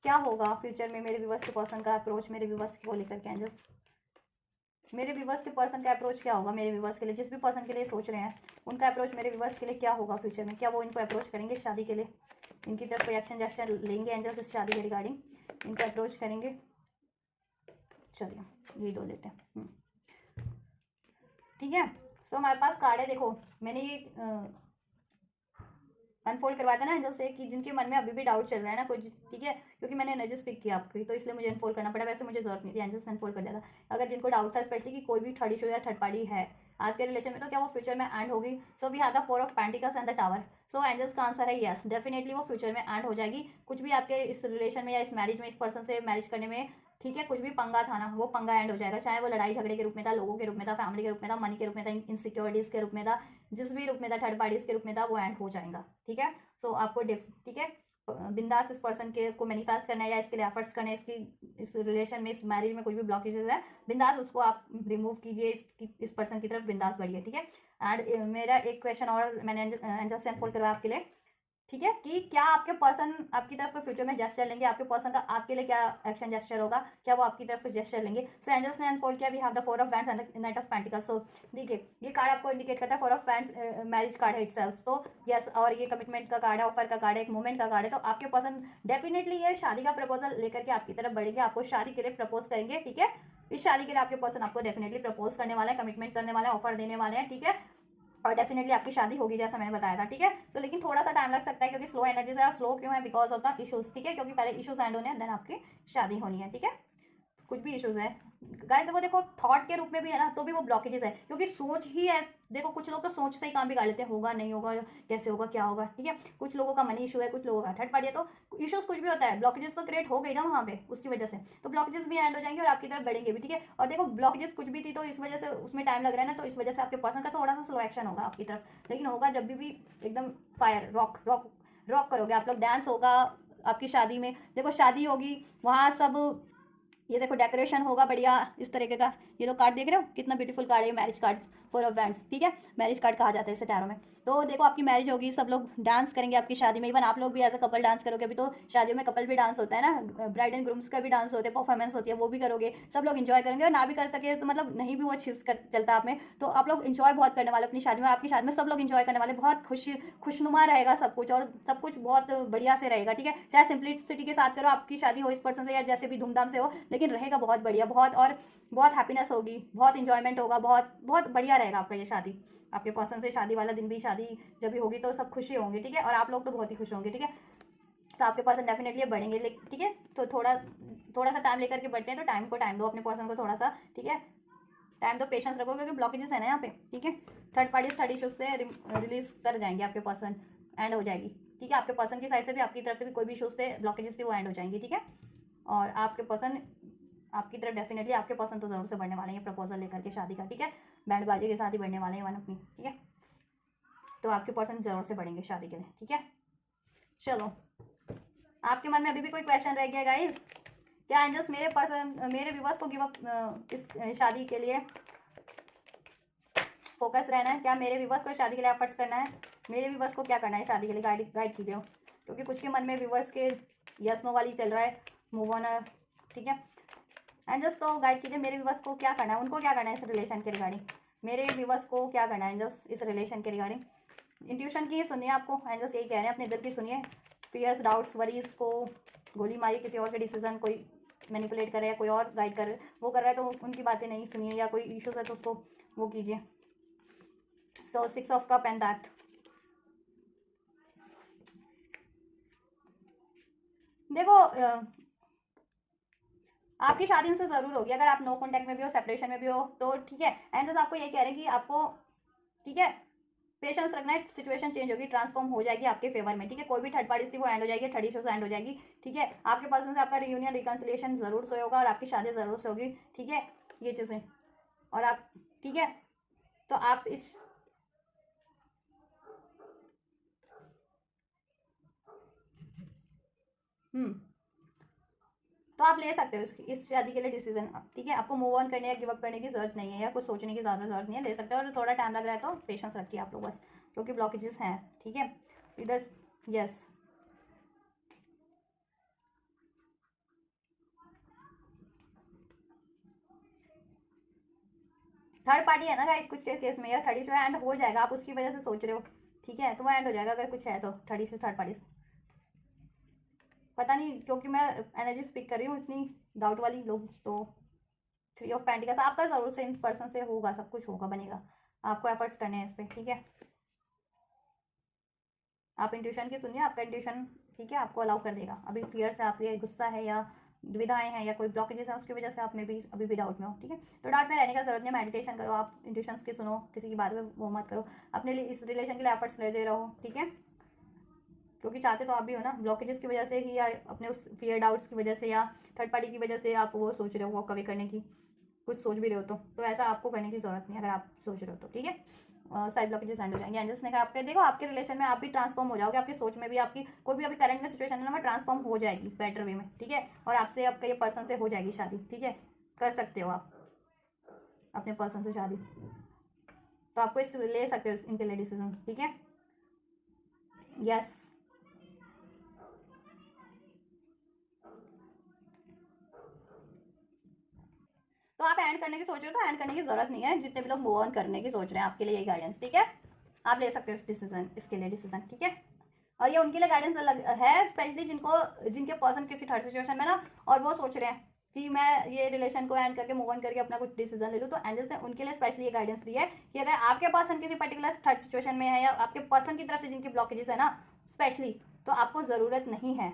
क्या होगा फ्यूचर में मेरे व्यूवर्स के पर्सन का अप्रोच मेरे व्यूवर्स को लेकर के। एंड जस्ट मेरे व्यूवर्स के पर्सन का अप्रोच क्या होगा मेरे व्यूवर्स के लिए, जिस भी पर्सन के लिए सोच रहे हैं उनका अप्रोच मेरे व्यूवर्स के लिए क्या होगा फ्यूचर में, क्या वो इनको अप्रोच करेंगे शादी के लिए, इनकी तरफ कोई एक्शन जेक्शन लेंगे एंजल्स इस शादी के रिगार्डिंग, इनको अप्रोच करेंगे। चलिए ये 2 लेते हैं, ठीक है। सो हमारे पास कार्ड है, देखो मैंने ये अनफोल्ड करवाया था ना एंजल से कि जिनके मन में अभी भी डाउट चल रहा है ना कुछ, ठीक है, क्योंकि मैंने एनर्जीज पिक किया आपकी तो इसलिए मुझे अनफोल्ड करना पड़ा, वैसे मुझे जरूरत नहीं थी, एंजल्स ने अनफोल्ड कर दिया था। अगर जिनको डाउट था स्पेशली कि कोई भी थर्ड इशू या थर्ड पार्टी है आपके रिलेशन में तो क्या वो फ्यूचर में एंड होगी। So we have the 4 of pentacles and the tower. सो एंजल्स का आंसर है यस, डेफिनेटली वो फ्यूचर में एंड हो जाएगी। कुछ भी आपके इस रिलेशन में या इस मैरिज में इस पर्सन से मैरिज करने में, ठीक है, कुछ भी पंगा था ना वो पंगा एंड हो जाएगा, चाहे वो लड़ाई झगड़े के रूप में था, लोगों के रूप में था, फैमिली के रूप में था, मनी के रूप में था, इनसिक्योरिटीज़ के रूप में था, जिस भी रूप में था, थर्ड पार्टीज के रूप में था, वो एंड हो जाएगा, ठीक है। सो आपको ठीक है बिंदास इस पर्सन के को मैनिफेस्ट करना है या इसके लिए एफर्ट्स करना है, इसकी इस रिलेशन में इस मैरिज में कुछ भी ब्लॉकेजेस है बिंदास उसको आप रिमूव कीजिए, इस पर्सन की तरफ बिंदास बढ़िए, ठीक है। एंड मेरा एक क्वेश्चन और मैंने एंजल से अनफोल्ड करवाया आपके लिए, ठीक है, कि क्या आपके पर्सन आपकी तरफ कोई फ्यूचर में जेस्चर लेंगे, आपके पर्सन का आपके लिए क्या एक्शन जेस्चर होगा, क्या वो आपकी तरफ कुछ जेस्चर लेंगे। सो एंजल्स ने अनफोल्ड किया we have the 4 of wands and the knight of pentacles. So देखिए ये कार्ड आपको इंडिकेट करता है 4 ऑफ वैंड्स मैरिज कार्ड है इटसेल्फ, तो यस, और ये कमिटमेंट का कार्ड है, ऑफर का कार्ड है, एक मूवमेंट का कार्ड है। तो आपके पर्सन डेफिनेटली ये शादी का प्रपोजल लेकर के आपकी तरफ बढ़ेंगे, आपको शादी के लिए प्रपोज करेंगे, ठीक है। इस शादी के लिए आपके पर्सन आपको डेफिनेटली प्रपोज करने वाला है, कमिटमेंट करने वाला है, ऑफर देने वाले हैं, ठीक है। और डेफिनेटली आपकी शादी होगी जैसा मैंने बताया था, ठीक है। तो लेकिन थोड़ा सा टाइम लग सकता है क्योंकि स्लो एनर्जी है, स्लो क्यों है, बिकॉज ऑफ द इश्यूज, ठीक है, क्योंकि पहले इश्यूज एंड होने हैं देन आपकी शादी होनी है, ठीक है। कुछ भी इश्यूज है गाइस, वो देखो थॉट के रूप में भी है ना तो भी वो ब्लॉकेजेस है, क्योंकि सोच ही है। देखो कुछ लोग तो सोच से ही काम बिगाड़ लेते हैं, होगा नहीं होगा, कैसे होगा क्या होगा, ठीक है। कुछ लोगों का मनी इशू है, कुछ लोगों का थर्ड पार्टी है, तो इश्यूज कुछ भी होता है, ब्लॉकेजेस तो क्रिएट हो गई ना वहाँ पे उसकी वजह से, तो ब्लॉकेजेस भी एंड हो जाएंगे और आपकी तरफ बढ़ेंगे भी, ठीक है। और देखो ब्लॉकेजेस कुछ भी थी तो इस वजह से उसमें टाइम लग रहा है ना, तो इस वजह से आपके पर्सन का थोड़ा सा स्लो एक्शन होगा आपकी तरफ, लेकिन होगा जब भी एकदम फायर रॉक रॉक रॉक करोगे आप लोग, डांस होगा आपकी शादी में। देखो शादी होगी वहाँ सब, ये देखो डेकोरेशन होगा बढ़िया इस तरीके का, ये लोग कार्ड देख रहे हो कितना ब्यूटीफुल कार्ड है, मैरिज कार्ड 4 ऑफ वैंड्स, ठीक है, मैरिज कार्ड कहा जाता है इसे टैरो में। तो देखो आपकी मैरिज होगी, सब लोग डांस करेंगे आपकी शादी में, इवन आप लोग भी एज अ कपल डांस करोगे, अभी तो शादियों में कपल भी डांस होता है ना, ब्राइड एंड ग्रूम्स का भी डांस होता है, परफॉर्मेंस होती है, वो भी करोगे, सब लोग इन्जॉय करेंगे। और ना भी कर सके तो मतलब नहीं भी वो चीज़ चलता आप में, तो आप लोग इन्जॉय बहुत करने वाले अपनी शादी में, आपकी शादी में सब लोग इन्जॉय करने वाले, बहुत खुशनुमा रहेगा सब कुछ, और सब कुछ बहुत बढ़िया से रहेगा, ठीक है। चाहे सिंप्लिसिटी के साथ करो आपकी शादी हो इस पर्सन से या जैसे भी धूमधाम से हो, लेकिन रहेगा बहुत बढ़िया, बहुत और बहुत हैप्पीनेस होगी, बहुत इंजॉयमेंट होगा, बहुत बहुत बढ़िया रहेगा आपका ये शादी। आपके पर्सन से शादी वाला दिन भी, शादी जब भी होगी तो सब खुशी होंगे, ठीक है, और आप लोग तो बहुत ही खुश होंगे, ठीक है। तो आपके पर्सन डेफिनेटली बढ़ेंगे, ठीक है। तो थोड़ा सा टाइम लेकर के बढ़ते हैं, तो टाइम दो अपने पर्सन को थोड़ा सा, ठीक है। टाइम दो, पेशेंस रखो, क्योंकि ब्लॉकेजेस है ना यहाँ पे, ठीक है। थर्ड पार्टी थर्ड इशूज से रिलीज कर जाएंगे आपके पर्सन, एंड हो जाएगी, ठीक है। आपके पर्सन की साइड से भी, आपकी तरफ से भी कोई भी इशूज थे, ब्लॉकेजेस थे, वो एंड हो जाएंगे, ठीक है। और आपके पर्सन आपकी तरफ डेफिनेटली, आपके पर्सन तो जरूर से बढ़ने वाले हैं प्रपोजल लेकर के शादी का, ठीक है। बैंड बाजी के साथ ही बढ़ने वाले हैं वन अपनी, ठीक है। तो आपके पर्सन जरूर से बढ़ेंगे शादी के लिए, ठीक है। चलो, आपके मन में अभी भी कोई क्वेश्चन रह गया गाइस? क्या एंजल्स मेरे व्यूवर्स को गिव अप इस शादी के लिए फोकस रहना है? क्या मेरे व्यूवर्स को शादी के लिए एफर्ट्स करना है? मेरे व्यूवर्स को क्या करना है शादी के लिए? गाइड कीजिए, क्योंकि कुछ के मन में व्यूवर्स के यस नो वाली चल रहा है, मूव ऑन, ठीक है। एंजल्स तो गाइड कीजिए, मेरे व्यूवर्स को क्या करना है, उनको क्या करना है इस रिलेशन के रिगार्डिंग? मेरे व्यूवर्स को क्या करना है एंजल्स इस रिलेशन के रिगार्डिंग? इंट्यूशन की सुनिए, आपको एंजल्स यही कह रहे हैं, अपने दिल की सुनिए। फियर्स, डाउट्स, वरीज को गोली मारिए, किसी और के डिसीजन कोई मैनिपुलेट कर रहा है, कोई और गाइड कर वो कर रहा है, तो उनकी बातें नहीं सुनिए, या कोई इश्यूज है तो उसको वो कीजिए। सो 6 ऑफ कप एंड दैट, देखो आपकी शादी इनसे जरूर होगी, अगर आप नो कॉन्टैक्ट में भी हो, सेपरेशन में भी हो, तो ठीक है। एंड आपको ये कह रहे हैं कि आपको, ठीक है, पेशेंस रखना है, सिचुएशन चेंज होगी, ट्रांसफॉर्म हो जाएगी आपके फेवर में, ठीक है। कोई भी थर्ड पार्टी थी वो एंड हो जाएगी, थर्ड इशू से एंड हो जाएगी, ठीक है। आपके पर्सन से आपका रियूनियन, रिकंसिलिएशन जरूर से होगा, और आपकी शादी जरूर से होगी, ठीक है। ये चीज़ें, और आप, ठीक है, तो आप इस तो आप ले सकते हो इस शादी के लिए डिसीजन, ठीक है। आपको मूव ऑन करने या गिव अप करने की जरूरत नहीं है, या कुछ सोचने की ज़्यादा जरूरत नहीं है, ले सकते हो। और थोड़ा टाइम लग रहा है तो पेशेंस रखिए आप लोग बस, क्योंकि ब्लॉकेजेस हैं, ठीक है। इधर यस, थर्ड पार्टी है ना गाइस कुछ के केस में, या थर्ड इशू एंड हो जाएगा, आप उसकी वजह से सोच रहे हो, ठीक है, तो वो एंड हो जाएगा अगर कुछ है तो। थर्ड इशू, थर्ड पार्टी, पता नहीं, क्योंकि मैं एनर्जी स्पीक कर रही हूँ इतनी डाउट वाली लोग, तो 3 ऑफ पेंटिकल्स आपका जरूर से इन पर्सन से होगा, सब कुछ होगा, बनेगा, आपको एफर्ट्स करने हैं इस पर, ठीक है। आप इंट्यूशन की सुनिए, आपका इंट्यूशन, ठीक है, आपको अलाउ कर देगा। अभी फियर से आप, ये गुस्सा है या दुविधाएं हैं या कोई ब्लॉकेजेस हैं, उसकी वजह से आप में भी अभी भी डाउट में हो, ठीक है। तो डाउट में रहने का जरूरत नहीं, मेडिटेशन करो, आप इंट्यूशंस की सुनो, किसी की बात में वो मत करो, अपने लिए इस रिलेशन के लिए एफर्ट्स ले दे रहो, ठीक है। क्योंकि चाहते तो आप भी हो ना, ब्लॉकेजेस की वजह से ही, या अपने उस फियर डाउट्स की वजह से, या थर्ड पार्टी की वजह से आप वो सोच रहे हो वॉक अवे करने की, कुछ सोच भी रहे हो तो ऐसा आपको करने की जरूरत नहीं, अगर आप सोच रहे हो तो, ठीक है। साइड ब्लॉकेजेस एंड हो जाएंगे। एंजल्स ने कहा आपके, देखो आपके रिलेशन में आप भी ट्रांसफॉर्म हो जाओगे, आपकी सोच में भी, आपकी कोई भी अभी करंट में सिचुएशन है ना, मैं ट्रांसफॉर्म हो जाएगी बेटर वे में, ठीक है। और आपसे, आपका ये पर्सन से हो जाएगी शादी, ठीक है, कर सकते हो आप अपने पर्सन से शादी, तो आपको इस ले सकते हो इनके लिए डिसीजन, ठीक है। यस, तो आप एंड करने की सोच रहे हो तो एंड करने की जरूरत नहीं है, जितने भी लोग मूव ऑन करने की सोच रहे हैं आपके लिए यही गाइडेंस, ठीक है। आप ले सकते हो इस डिसीजन, इसके लिए डिसीजन, ठीक है। और ये उनके लिए गाइडेंस अलग है, स्पेशली जिनके पर्सन किसी थर्ड सिचुएशन में ना, और वो सोच रहे हैं कि मैं ये रिलेशन को एंड करके, मूव ऑन करके अपना कुछ डिसीजन ले लूँ, तो एंजल्स ने उनके लिए स्पेशली ये गाइडेंस दी है कि अगर आपके पर्सन किसी पर्टिकुलर थर्ड सिचुएशन में है, या आपके पर्सन की तरफ से जिनकी ब्लॉकेजेस है ना स्पेशली, तो आपको ज़रूरत नहीं है,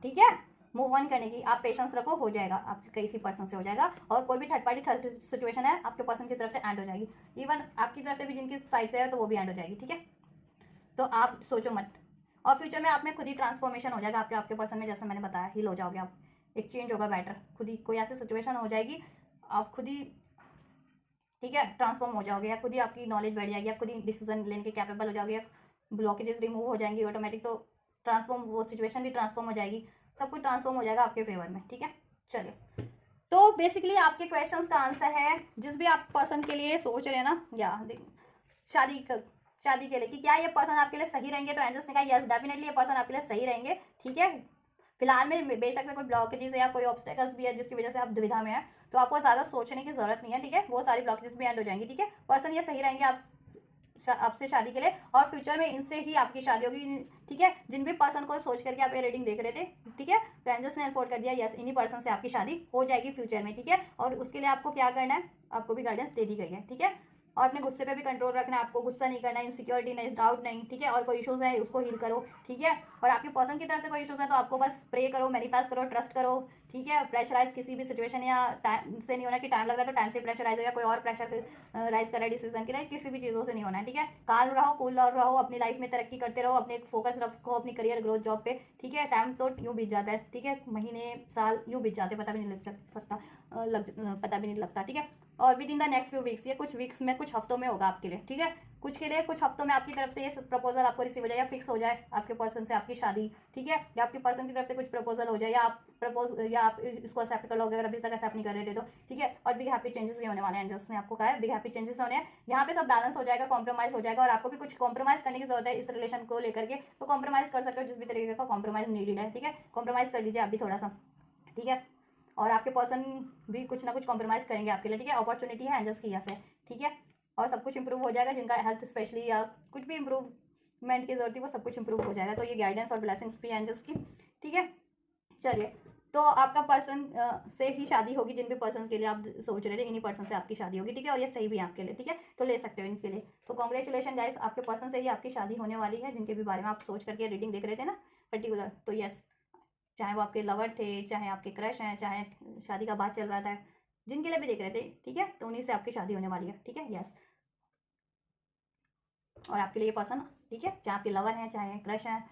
ठीक है, मूव ऑन करने की। आप पेशेंस रखो, हो जाएगा, आपके किसी पर्सन से हो जाएगा, और कोई भी थर्ड पार्टी थर्ड सिचुएशन है आपके पर्सन की तरफ से एंड हो जाएगी, इवन आपकी तरफ से भी जिनकी साइड से है तो वो भी एंड हो जाएगी, ठीक है। तो आप सोचो मत, और फ्यूचर में आप में खुद ही ट्रांसफॉर्मेशन हो जाएगा आपके पर्सन में, जैसे मैंने बताया, हील हो जाओगे आप, एक चेंज होगा बेटर, खुद ही कोई ऐसी सिचुएशन हो जाएगी, आप खुद ही, ठीक है, ट्रांसफॉर्म हो जाओगे, या खुद ही आपकी नॉलेज बढ़ जाएगी, आप खुद ही डिसीजन लेने के कैपेबल हो जाओगे, ब्लॉकेजेस रिमूव हो जाएंगी ऑटोमेटिक, तो ट्रांसफॉर्म, वो सिचुएशन भी ट्रांसफॉर्म हो जाएगी, सब कुछ ट्रांसफॉर्म हो जाएगा आपके फेवर में, ठीक है। चलिए, तो बेसिकली आपके क्वेश्चंस का आंसर है, जिस भी आप पर्सन के लिए सोच रहे हैं ना, या शादी शादी के लिए, कि क्या ये पर्सन आपके लिए सही रहेंगे, तो एंजल्स ने कहा यस डेफिनेटली ये पर्सन आपके लिए सही रहेंगे, ठीक है। फिलहाल में बेशक से कोई ब्लॉकेजेस है या कोई ऑब्स्टेकल्स भी है जिसकी वजह से आप दुविधा में है, तो आपको ज़्यादा सोचने की जरूरत नहीं है, ठीक है। वो सारी ब्लॉकेजेस भी एंड हो जाएंगी, ठीक है। पर्सन ये सही रहेंगे आपसे शादी के लिए, और फ्यूचर में इनसे ही आपकी शादी होगी, ठीक है। जिन भी पर्सन को सोच करके आप ये रीडिंग देख रहे थे, ठीक है, तो एंजल्स ने अफोर्ड कर दिया यस, इन्हीं पर्सन से आपकी शादी हो जाएगी फ्यूचर में, ठीक है। और उसके लिए आपको क्या करना है, आपको भी गाइडेंस दे दी गई है, ठीक है। और अपने गुस्से पे भी कंट्रोल रखना है आपको, गुस्सा नहीं करना है, इनसिक्योरिटी नहीं, डाउट नहीं, ठीक है। और कोई इशूज़ है उसको हील करो, ठीक है। और आपके पर्सन की तरफ से कोई इशूज़ है तो आपको बस प्रे करो, मैनिफेस्ट करो, ट्रस्ट करो, ठीक है। प्रेशराइज किसी भी सिचुएशन या टाइम से नहीं होना कि टाइम लग रहा है तो टाइम से प्रेशराइज हो या कोई और प्रेशर राइज कर रहा है डिसीजन के लिए, किसी भी चीज़ों से नहीं होना है, ठीक है। काल्म रहो, कूल रहो, अपनी लाइफ में तरक्की करते रहो, अपने फोकस रखो अपनी करियर ग्रोथ जॉब पे, ठीक है। टाइम तो यूँ बीत जाता है, ठीक है, महीने साल यूँ बीत जाते, पता भी नहीं लग सकता, पता भी नहीं लगता, ठीक है। और with in the next few weeks, ये कुछ वीक्स में, कुछ हफ्तों में होगा आपके लिए, ठीक है। कुछ के लिए कुछ हफ्तों में आपकी तरफ से ये प्रपोजल आपको रिसीव हो जाए या फिक्स हो जाए आपके पर्सन से आपकी शादी, ठीक है। या आपके पर्सन की तरफ से कुछ प्रपोजल हो जाए या आप प्रपोज या आप इसको एक्सेप्ट कर लोगे अगर अभी तक एक्सेप्ट नहीं कर रहे थे तो, ठीक है। और बिग हैप्पी चेंजेस होने वाले हैं, एंजल्स ने आपको कहा है बिग हैप्पी चेंजेस होने हैं यहाँ पे, सब बैलेंस हो जाएगा, कॉम्प्रोमाइज हो जाएगा। और आपको भी कुछ कॉम्प्रोमाइज करने की जरूरत है इस रिलेशन को लेकर के, तो कॉम्प्रोमाइज कर सकते हो, जिस भी तरीके का कॉम्प्रोमाइज नीडेड है, ठीक है। कॉम्प्रोमाइज कर लीजिए आप भी थोड़ा सा, ठीक है। और आपके पर्सन भी कुछ ना कुछ कॉम्प्रोमाइज़ करेंगे आपके लिए, ठीक है। अपॉर्चुनिटी है एंजल्स की यहाँ से, ठीक है। और सब कुछ इंप्रूव हो जाएगा, जिनका हेल्थ स्पेशली या कुछ भी इंप्रूवमेंट की जरूरत है वो सब कुछ इंप्रूव हो जाएगा। तो ये गाइडेंस और ब्लेसिंग्स भी एंजल्स की, ठीक है। चलिए, तो आपका पर्सन से ही शादी होगी, जिन भी पर्सन के लिए आप सोच रहे थे इन्हीं पर्सन से आपकी शादी होगी, ठीक है। और ये सही भी है आपके लिए, ठीक है, तो ले सकते हो इनके लिए। तो कॉन्ग्रेचुलेशन गाइस, आपके पर्सन से ही आपकी शादी होने वाली है, जिनके भी बारे में आप सोच करके रीडिंग देख रहे थे ना पर्टिकुलर, तो यस, चाहे वो आपके लवर थे, चाहे आपके क्रश हैं, चाहे शादी का बात चल रहा था, जिनके लिए भी देख रहे थे, ठीक है, तो उन्हीं से आपकी शादी होने वाली है, ठीक है, यस। और आपके लिए पर्सन, ठीक है, चाहे आपके लवर हैं चाहे क्रश हैं,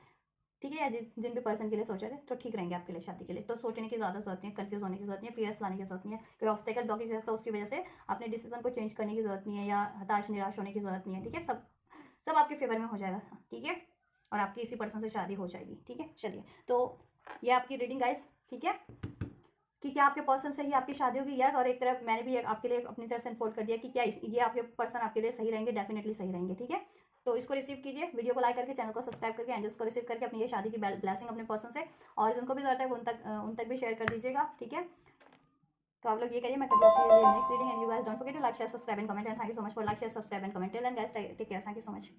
ठीक है, या जिन भी पर्सन के लिए सोच रहे थे, तो ठीक रहेंगे आपके लिए शादी के लिए। तो सोचने की ज़्यादा जरूरत नहीं है, कंफ्यूज होने की जरूरत नहीं है, फियर्स लाने की जरूरत नहीं है, कोई ऑब्स्टेकल ब्लॉकेज है तो उसकी वजह से अपने डिसीजन को चेंज करने की जरूरत नहीं है, या हताश निराश होने की जरूरत नहीं है, ठीक है। सब आपके फेवर में हो जाएगा, ठीक है। और आपकी इसी पर्सन से शादी हो जाएगी, ठीक है। चलिए, तो ये आपकी रीडिंग गाइस, ठीक है, कि क्या आपके पर्सन से ही आपकी शादी होगी, यस। और एक तरफ मैंने भी आपके लिए अपनी तरफ से इन्फोर्ड कर दिया कि क्या ये आपके पर्सन आपके लिए सही रहेंगे, डेफिनेटली सही रहेंगे, ठीक है। तो इसको रिसीव कीजिए, वीडियो को लाइक करके, चैनल को सब्सक्राइब करके, एंजल्स को रिसीव करके अपनी ये शादी की ब्लेसिंग अपने पर्सन से, और जिनको भी जरूरत है उन तक भी शेयर कर दीजिएगा, ठीक है। तो आप लोग ये करिए, मैं करती हूँ next reading, and you guys don't forget to like share subscribe and comment, and thank you so much for like share subscribe and comment. Till then guys, take care, thank you so much.